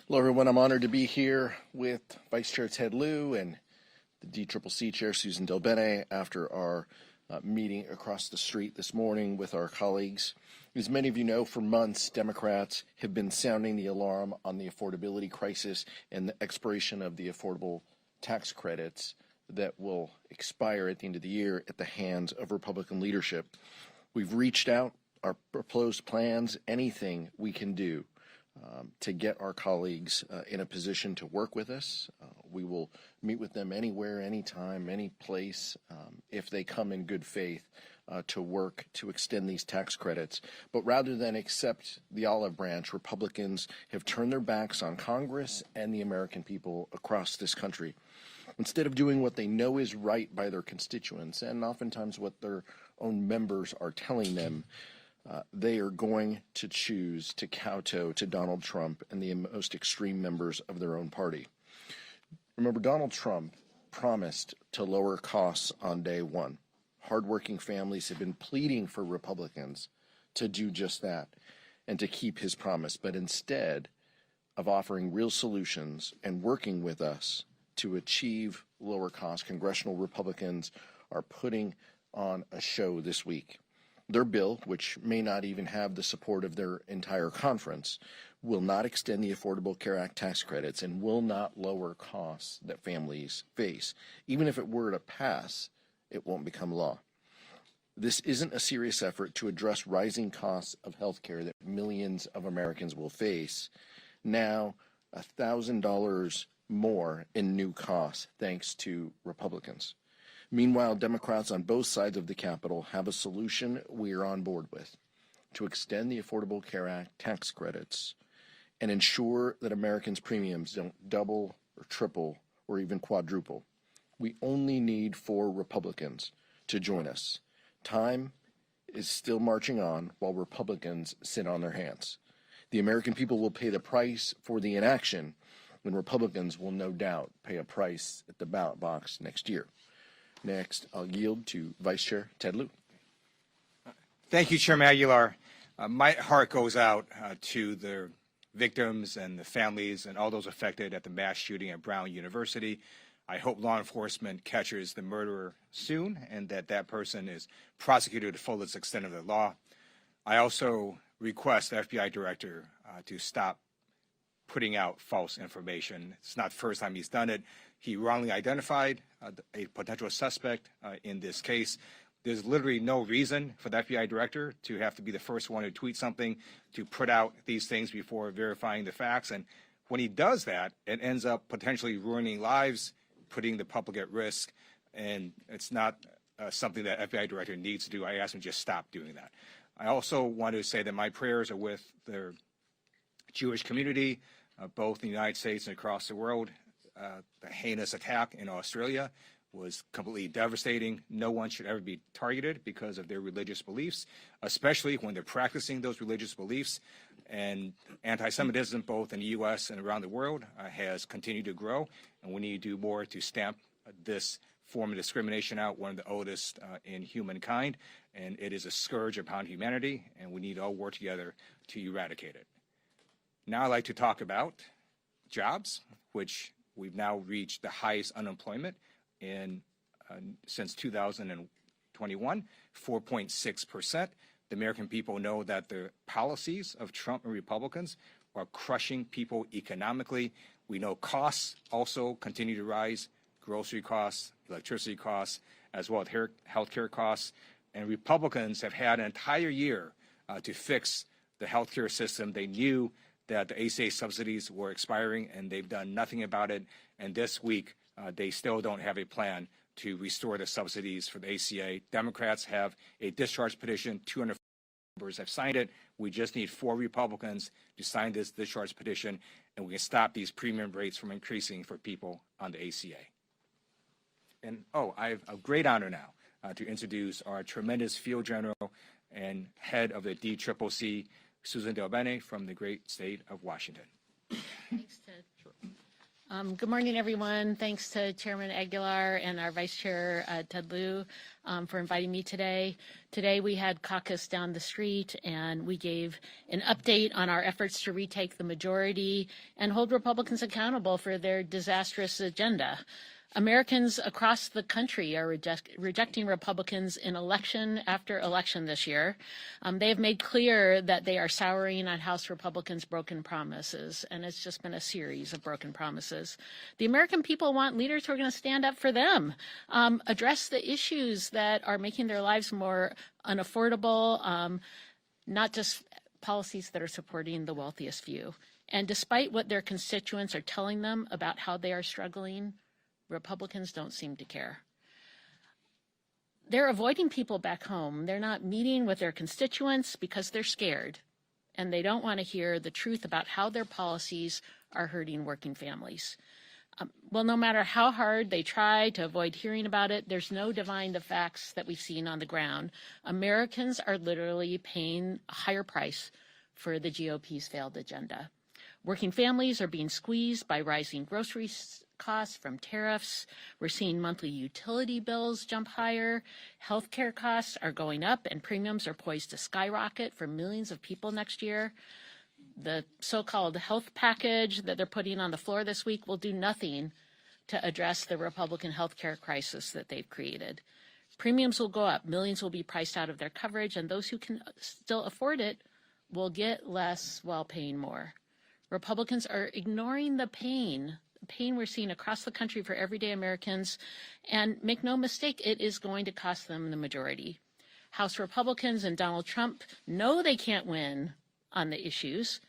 Hello, everyone. I'm honored to be here with Vice Chair Ted Lieu and the DCCC Chair Susan Delbene after our meeting across the street this morning with our colleagues. As many of you know, for months, Democrats have been sounding the alarm on the affordability crisis and the expiration of the affordable tax credits that will expire at the end of the year at the hands of Republican leadership. We've reached out our proposed plans, anything we can do to get our colleagues in a position to work with us. We will meet with them anywhere, anytime, any place, if they come in good faith to work to extend these tax credits. But rather than accept the olive branch, Republicans have turned their backs on Congress and the American people across this country. Instead of doing what they know is right by their constituents, and oftentimes what their own members are telling them, they are going to choose to kowtow to Donald Trump and the most extreme members of their own party. Remember, Donald Trump promised to lower costs on day one. Hardworking families have been pleading for Republicans to do just that and to keep his promise. But instead of offering real solutions and working with us to achieve lower costs, congressional Republicans are putting on a show this week. Their bill, which may not even have the support of their entire conference, will not extend the Affordable Care Act tax credits and will not lower costs that families face. Even if it were to pass, it won't become law. This isn't a serious effort to address rising costs of health care that millions of Americans will face. Now, $1,000 more in new costs thanks to Republicans. Meanwhile, Democrats on both sides of the Capitol have a solution we are on board with to extend the Affordable Care Act tax credits and ensure that Americans' premiums don't double or triple or even quadruple. We only need 4 Republicans to join us. Time is still marching on while Republicans sit on their hands. The American people will pay the price for the inaction, when Republicans will no doubt pay a price at the ballot box next year. Next, I'll yield to Vice Chair Ted Lieu. Thank you, Chairman Aguilar. My heart goes out to the victims and the families and all those affected at the mass shooting at Brown University. I hope law enforcement catches the murderer soon and that person is prosecuted to the fullest extent of the law. I also request the FBI director to stop putting out false information. It's not the first time he's done it. He wrongly identified a potential suspect in this case. There's literally no reason for the FBI director to have to be the first one to tweet something, to put out these things before verifying the facts. And when he does that, it ends up potentially ruining lives, putting the public at risk, and it's not something that FBI director needs to do. I ask him to just stop doing that. I also want to say that my prayers are with the Jewish community, both in the United States and across the world. The heinous attack in Australia was completely devastating. No one should ever be targeted because of their religious beliefs, especially when they're practicing those religious beliefs. And anti-Semitism, both in the U.S. and around the world, has continued to grow, and we need to do more to stamp this form of discrimination out, one of the oldest in humankind, and it is a scourge upon humanity, and we need to all work together to eradicate it. Now I'd like to talk about jobs, which we've now reached the highest unemployment in since 2021, 4.6%. The American people know that the policies of Trump and Republicans are crushing people economically. We know costs also continue to rise, grocery costs, electricity costs, as well as healthcare costs. And Republicans have had an entire year to fix the healthcare system. They knew that the ACA subsidies were expiring, and they've done nothing about it. And this week, they still don't have a plan to restore the subsidies for the ACA. Democrats have a discharge petition. 200 members have signed it. We just need 4 Republicans to sign this discharge petition, and we can stop these premium rates from increasing for people on the ACA. And, I have a great honor now to introduce our tremendous field general and head of the DCCC, Susan Delbene, from the great state of Washington. Thanks, Ted. Sure. Good morning, everyone. Thanks to Chairman Aguilar and our Vice Chair, Ted Lieu, for inviting me today. Today we had caucus down the street, and we gave an update on our efforts to retake the majority and hold Republicans accountable for their disastrous agenda. Americans across the country are rejecting Republicans in election after election this year. They have made clear that they are souring on House Republicans' broken promises, and it's just been a series of broken promises. The American people want leaders who are going to stand up for them, address the issues that are making their lives more unaffordable, not just policies that are supporting the wealthiest few. And despite what their constituents are telling them about how they are struggling, Republicans don't seem to care. They're avoiding people back home. They're not meeting with their constituents because they're scared, and they don't want to hear the truth about how their policies are hurting working families. Well, no matter how hard they try to avoid hearing about it, there's no denying the facts that we've seen on the ground. Americans are literally paying a higher price for the GOP's failed agenda. Working families are being squeezed by rising grocery costs from tariffs. We're seeing monthly utility bills jump higher. Healthcare costs are going up, and premiums are poised to skyrocket for millions of people next year. The so-called health package that they're putting on the floor this week will do nothing to address the Republican healthcare crisis that they've created. Premiums will go up. Millions will be priced out of their coverage, and those who can still afford it will get less while paying more. Republicans are ignoring the pain we're seeing across the country for everyday Americans, and make no mistake, it is going to cost them the majority. House Republicans and Donald Trump know they can't win on the issues,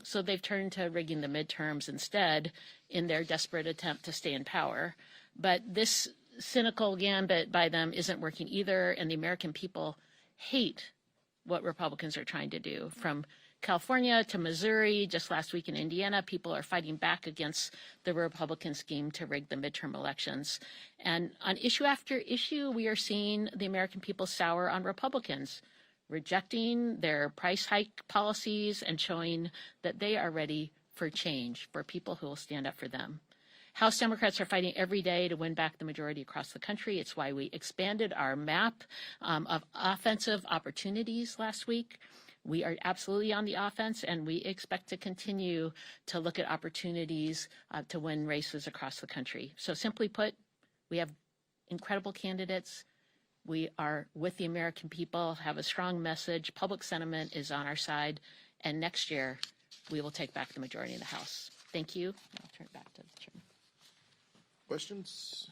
so they've turned to rigging the midterms instead in their desperate attempt to stay in power. But this cynical gambit by them isn't working either, and the American people hate what Republicans are trying to do. From California to Missouri, just last week in Indiana, people are fighting back against the Republican scheme to rig the midterm elections. And on issue after issue, we are seeing the American people sour on Republicans, rejecting their price hike policies and showing that they are ready for change, for people who will stand up for them. House Democrats are fighting every day to win back the majority across the country. It's why we expanded our map of offensive opportunities last week. We are absolutely on the offense, and we expect to continue to look at opportunities to win races across the country. So simply put, we have incredible candidates. We are with the American people, have a strong message. Public sentiment is on our side, and next year we will take back the majority in the House. Thank you. I'll turn it back to the chairman. Questions?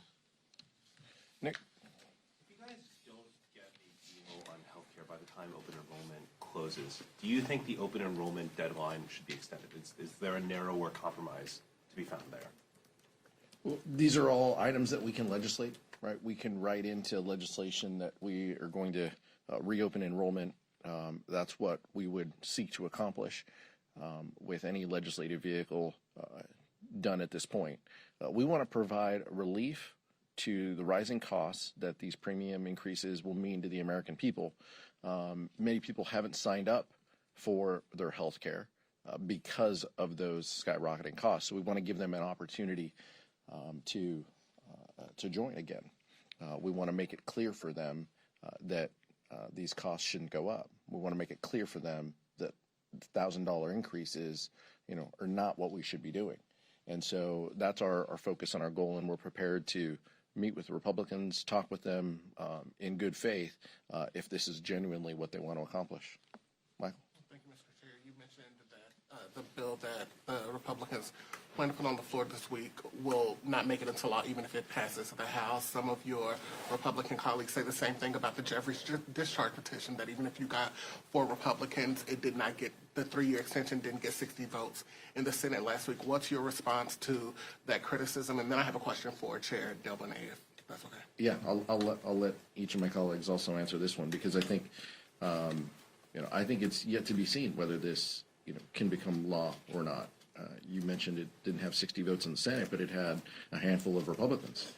Nick? If you guys don't get a deal on healthcare by the time open enrollment closes, do you think the open enrollment deadline should be extended? Is there a narrower compromise to be found there? Well, these are all items that we can legislate, right? We can write into legislation that we are going to reopen enrollment. That's what we would seek to accomplish with any legislative vehicle done at this point. We want to provide relief to the rising costs that these premium increases will mean to the American people. Many people haven't signed up for their health care because of those skyrocketing costs. So we want to give them an opportunity to join again. We want to make it clear for them that these costs shouldn't go up. We want to make it clear for them that $1,000 increases, are not what we should be doing. And so that's our focus and our goal, and we're prepared to meet with the Republicans, talk with them in good faith if this is genuinely what they want to accomplish. Michael? Thank you, Mr. Chair. You mentioned that the bill that the Republicans plan to put on the floor this week will not make it into law even if it passes the House. Some of your Republican colleagues say the same thing about the Jeffries discharge petition, that even if you got 4 Republicans, it did not get, the 3-year extension didn't get 60 votes in the Senate last week. What's your response to that criticism? And then I have a question for Chair Delbene, if that's okay. Yeah, I'll let each of my colleagues also answer this one, because I think, I think it's yet to be seen whether this, can become law or not. You mentioned it didn't have 60 votes in the Senate, but it had a handful of Republicans,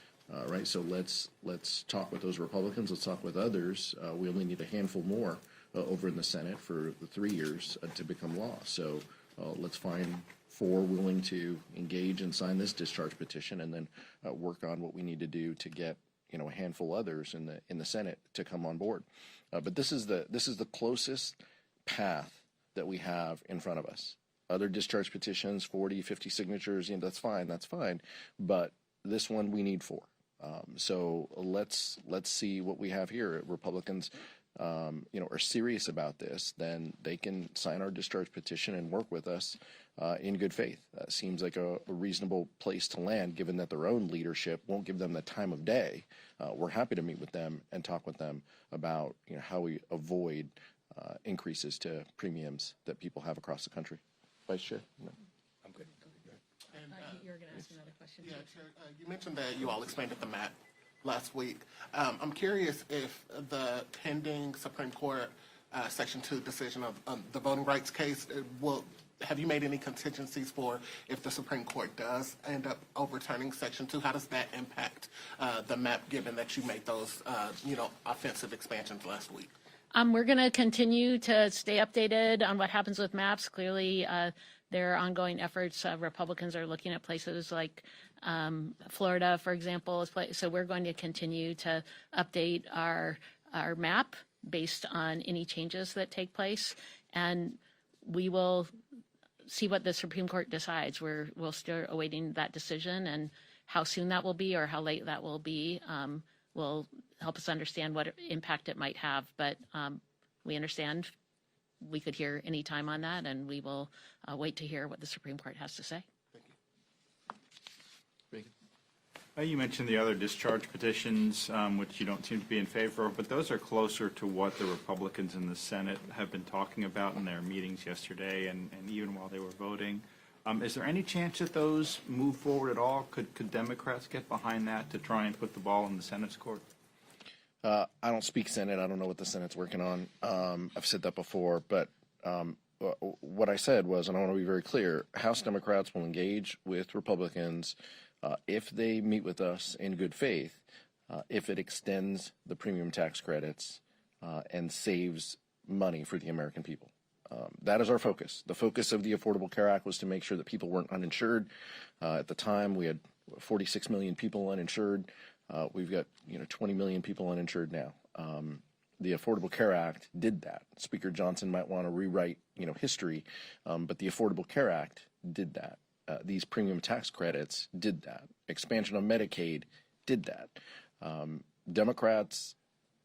right? So let's talk with those Republicans. Let's talk with others. We only need a handful more over in the Senate for the 3 years to become law. So let's find 4 willing to engage and sign this discharge petition, and then work on what we need to do to get a handful others in the Senate to come on board. But this is the closest path that we have in front of us. Other discharge petitions, 40, 50 signatures, that's fine. But this one we need 4. So let's see what we have here. If Republicans, are serious about this, then they can sign our discharge petition and work with us in good faith. That seems like a reasonable place to land, given that their own leadership won't give them the time of day. We're happy to meet with them and talk with them about how we avoid increases to premiums that people have across the country. Vice Chair? No. I'm good. You're going to ask another question. Yeah, Chair, you mentioned that you all expanded the map last week. I'm curious if the pending Supreme Court Section 2 decision of the voting rights case have you made any contingencies for if the Supreme Court does end up overturning Section 2? How does that impact the map, given that you made those, offensive expansions last week? We're going to continue to stay updated on what happens with maps. Clearly, there are ongoing efforts. Republicans are looking at places like Florida, for example. So we're going to continue to update our map based on any changes that take place. And we will see what the Supreme Court decides. We'll still awaiting that decision, and how soon that will be or how late that will be will help us understand what impact it might have. But we understand we could hear any time on that, and we will wait to hear what the Supreme Court has to say. You mentioned the other discharge petitions, which you don't seem to be in favor of, but those are closer to what the Republicans in the Senate have been talking about in their meetings yesterday and even while they were voting. Is there any chance that those move forward at all? Could Democrats get behind that to try and put the ball in the Senate's court? I don't speak Senate. I don't know what the Senate's working on. I've said that before, but what I said was, and I want to be very clear, House Democrats will engage with Republicans if they meet with us in good faith, if it extends the premium tax credits and saves money for the American people. That is our focus. The focus of the Affordable Care Act was to make sure that people weren't uninsured. At the time, we had 46 million people uninsured. We've got 20 million people uninsured now. The Affordable Care Act did that. Speaker Johnson might want to rewrite history, but the Affordable Care Act did that. These premium tax credits did that. Expansion of Medicaid did that. Democrats'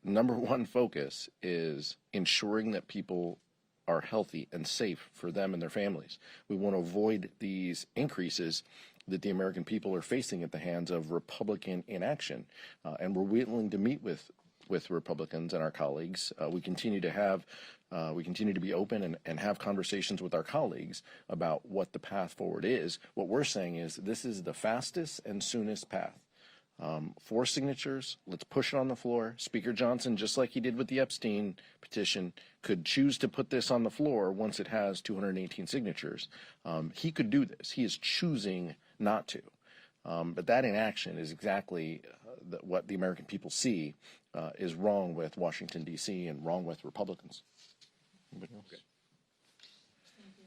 number one focus is ensuring that people are healthy and safe for them and their families. We want to avoid these increases that the American people are facing at the hands of Republican inaction. And we're willing to meet with Republicans and our colleagues. We continue to be open and have conversations with our colleagues about what the path forward is. What we're saying is this is the fastest and soonest path. 4 signatures, let's push it on the floor. Speaker Johnson, just like he did with the Epstein petition, could choose to put this on the floor once it has 218 signatures. He could do this. He is choosing not to. But that inaction is exactly what the American people see is wrong with Washington, D.C. and wrong with Republicans. Anybody else? Thank you.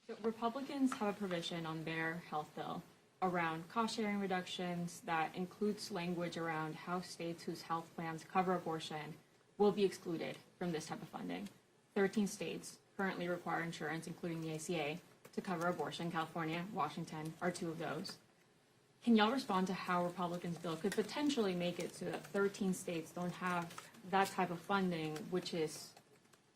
So Republicans have a provision on their health bill around cost-sharing reductions that includes language around how states whose health plans cover abortion will be excluded from this type of funding. 13 states currently require insurance, including the ACA, to cover abortion. California, Washington are 2 of those. Can y'all respond to how Republicans' bill could potentially make it so that 13 states don't have that type of funding, which is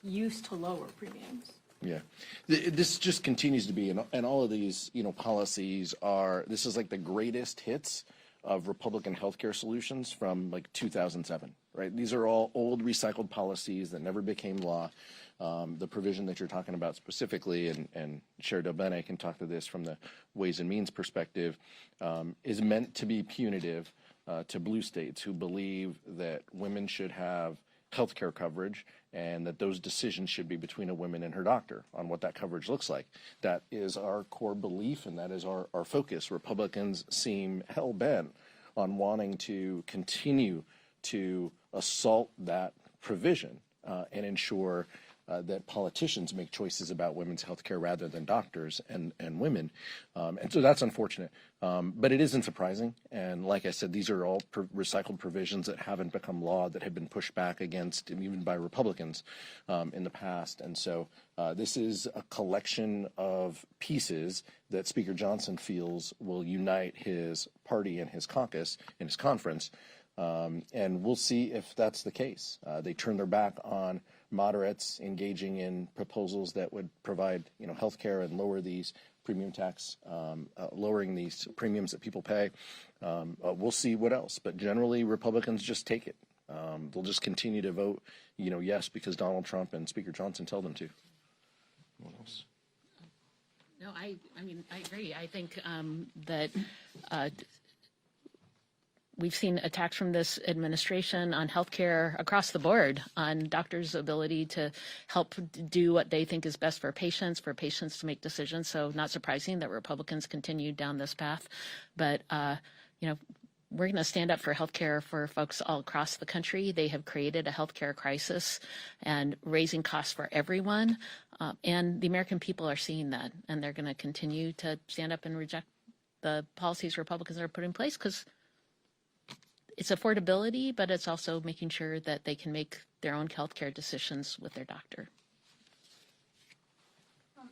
used to lower premiums? Yeah, this just continues to be, and all of these, policies are. This is like the greatest hits of Republican healthcare solutions from like 2007, right? These are all old recycled policies that never became law. The provision that you're talking about specifically, and Chair Del Bene can talk to this from the Ways and Means perspective, is meant to be punitive to blue states who believe that women should have health care coverage and that those decisions should be between a woman and her doctor on what that coverage looks like. That is our core belief, and that is our focus. Republicans seem hell-bent on wanting to continue to assault that provision and ensure that politicians make choices about women's health care rather than doctors and women. And so that's unfortunate. But it isn't surprising. And like I said, these are all recycled provisions that haven't become law, that have been pushed back against, even by Republicans in the past. And so this is a collection of pieces that Speaker Johnson feels will unite his party and his caucus and his conference. And we'll see if that's the case. They turn their back on moderates engaging in proposals that would provide, health care and lower these premium tax, lowering these premiums that people pay. We'll see what else. But generally, Republicans just take it. They'll just continue to vote, yes, because Donald Trump and Speaker Johnson tell them to. What else? No, I mean, I agree. I think that we've seen attacks from this administration on healthcare across the board, on doctors' ability to help do what they think is best for patients to make decisions. So not surprising that Republicans continue down this path. But, we're going to stand up for healthcare for folks all across the country. They have created a healthcare crisis and raising costs for everyone. And the American people are seeing that, and they're going to continue to stand up and reject the policies Republicans are putting in place, because it's affordability, but it's also making sure that they can make their own healthcare decisions with their doctor.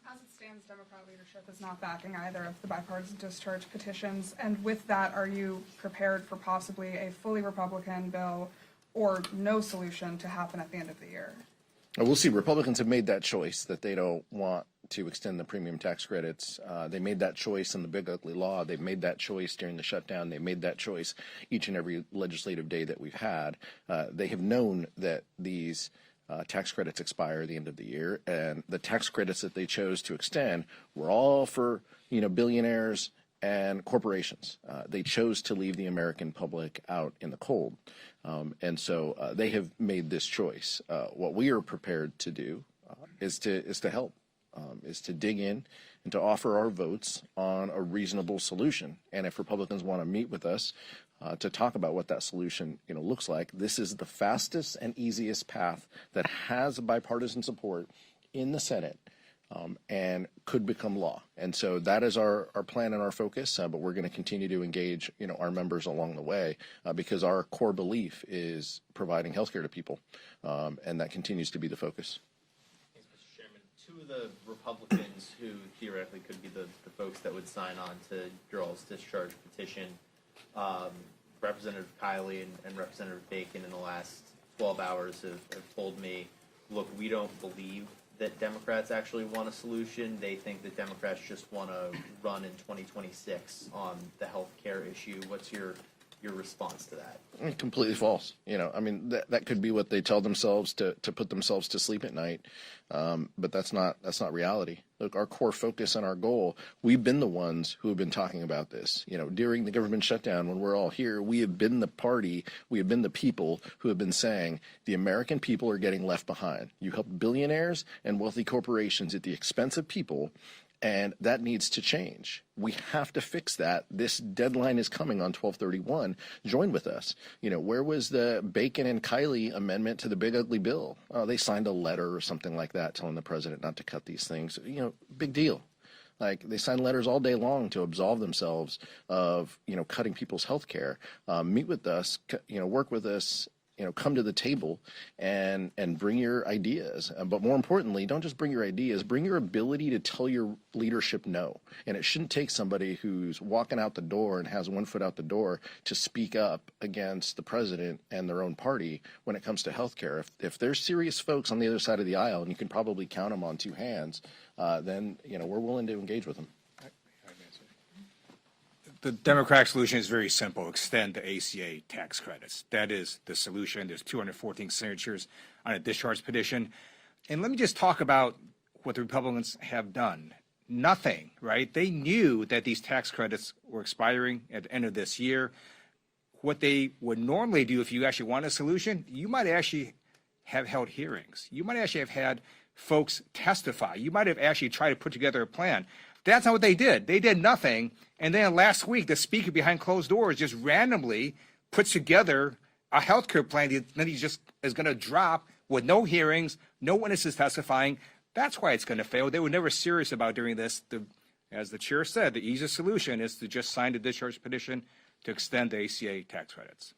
As it stands, Democrat leadership is not backing either of the bipartisan discharge petitions. And with that, are you prepared for possibly a fully Republican bill or no solution to happen at the end of the year? We'll see. Republicans have made that choice that they don't want to extend the premium tax credits. They made that choice in the big ugly law. They've made that choice during the shutdown. They made that choice each and every legislative day that we've had. They have known that these tax credits expire at the end of the year, and the tax credits that they chose to extend were all for billionaires and corporations. They chose to leave the American public out in the cold, and so they have made this choice. What we are prepared to do is to help, is to dig in and to offer our votes on a reasonable solution. And if Republicans want to meet with us to talk about what that solution looks like, this is the fastest and easiest path that has bipartisan support in the Senate. And could become law. And so that is our plan and our focus, but we're going to continue to engage, our members along the way, because our core belief is providing health care to people, and that continues to be the focus. Thanks, Mr. Chairman. Two of the Republicans who theoretically could be the folks that would sign on to your all's discharge petition, Representative Kiley and Representative Bacon in the last 12 hours have told me, look, we don't believe that Democrats actually want a solution. They think that Democrats just want to run in 2026 on the health care issue. What's your response to that? Completely false. That could be what they tell themselves to put themselves to sleep at night, but that's not reality. Look, our core focus and our goal, we've been the ones who have been talking about this. During the government shutdown, when we're all here, we have been the party, we have been the people who have been saying the American people are getting left behind. You help billionaires and wealthy corporations at the expense of people, and that needs to change. We have to fix that. This deadline is coming on 12/31. Join with us. Where was the Bacon and Kiley amendment to the big ugly bill? They signed a letter or something like that telling the president not to cut these things. Big deal. Like, they sign letters all day long to absolve themselves of, cutting people's health care. Meet with us, work with us, come to the table and bring your ideas. But more importantly, don't just bring your ideas, bring your ability to tell your leadership no. And it shouldn't take somebody who's walking out the door and has one foot out the door to speak up against the president and their own party when it comes to health care. If there's serious folks on the other side of the aisle, and you can probably count them on two hands, then, we're willing to engage with them. The Democratic solution is very simple. Extend the ACA tax credits. That is the solution. There's 214 signatures on a discharge petition. And let me just talk about what the Republicans have done. Nothing, right? They knew that these tax credits were expiring at the end of this year. What they would normally do if you actually want a solution, you might actually have held hearings. You might actually have had folks testify. You might have actually tried to put together a plan. That's not what they did. They did nothing. And then last week, the speaker behind closed doors just randomly puts together a health care plan that he just is going to drop with no hearings, no witnesses testifying. That's why it's going to fail. They were never serious about doing this. As the chair said, the easiest solution is to just sign the discharge petition to extend the ACA tax credits.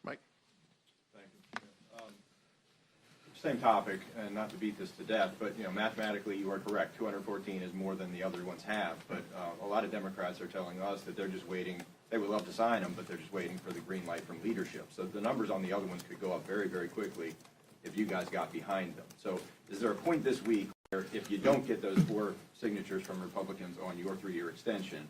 Mike. Thank you. Same topic, and not to beat this to death, but mathematically you are correct. 214 is more than the other ones have. But a lot of Democrats are telling us that they're just waiting. They would love to sign them, but they're just waiting for the green light from leadership. So the numbers on the other ones could go up very, very quickly if you guys got behind them. So is there a point this week where if you don't get those 4 signatures from Republicans on your 3-year extension,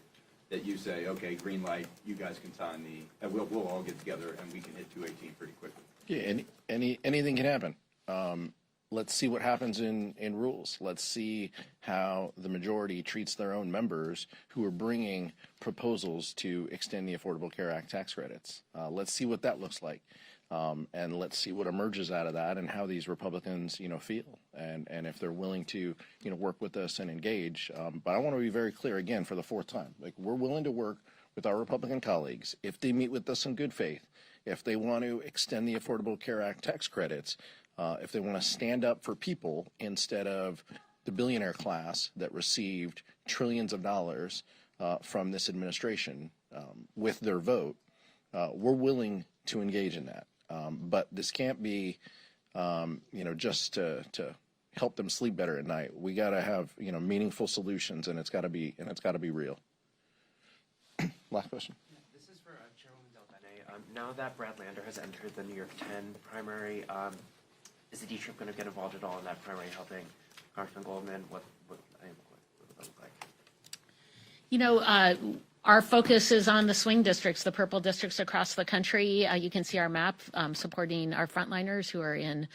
that you say, okay, green light, you guys can sign and we'll all get together and we can hit 218 pretty quickly? Yeah, anything can happen. Let's see what happens in rules. Let's see how the majority treats their own members who are bringing proposals to extend the Affordable Care Act tax credits. Let's see what that looks like. And let's see what emerges out of that and how these Republicans, feel and if they're willing to, work with us and engage. But I want to be very clear again for the 4th time. Like, we're willing to work with our Republican colleagues if they meet with us in good faith, if they want to extend the Affordable Care Act tax credits, if they want to stand up for people instead of the billionaire class that received trillions of dollars from this administration with their vote, we're willing to engage in that. But this can't be, just to help them sleep better at night. We got to have, meaningful solutions, and it's got to be real. Last question. This is for Chairwoman Del Bene. Now that Brad Lander has entered the New York 10 primary, is the D-Trip going to get involved at all in that primary, helping Congressman Goldman? What would that look like? Our focus is on the swing districts, the purple districts across the country. You can see our map supporting our frontliners who are in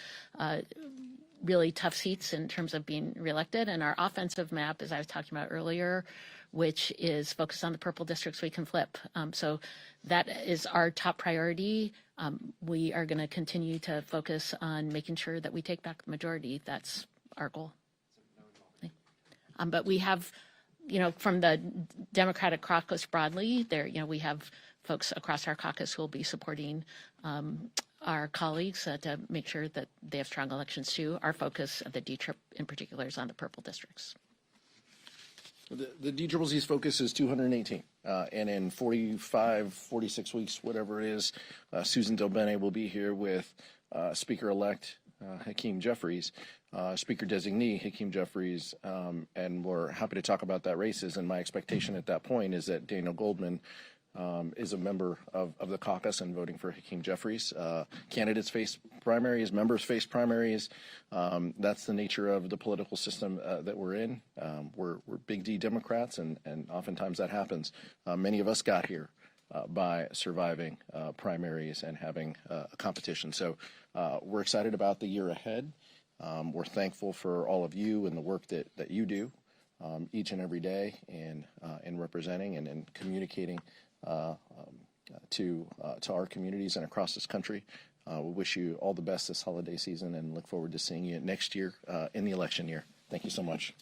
really tough seats in terms of being reelected. And our offensive map, as I was talking about earlier, which is focused on the purple districts we can flip. So that is our top priority. We are going to continue to focus on making sure that we take back the majority. That's our goal. But we have, from the Democratic caucus broadly, we have folks across our caucus who will be supporting our colleagues to make sure that they have strong elections too. Our focus, the D-Trip in particular, is on the purple districts. The DCCC's focus is 218, and in 46 weeks, whatever it is, Susan Del Bene will be here with Speaker-elect Hakeem Jeffries, Speaker-designee Hakeem Jeffries, and we're happy to talk about that races. And my expectation at that point is that Daniel Goldman is a member of the caucus and voting for Hakeem Jeffries. Candidates face primaries, members face primaries. That's the nature of the political system that we're in. We're big D Democrats, and oftentimes that happens. Many of us got here by surviving primaries and having a competition. So we're excited about the year ahead. We're thankful for all of you and the work that you do each and every day in representing and in communicating to our communities and across this country. We wish you all the best this holiday season and look forward to seeing you next year in the election year. Thank you so much.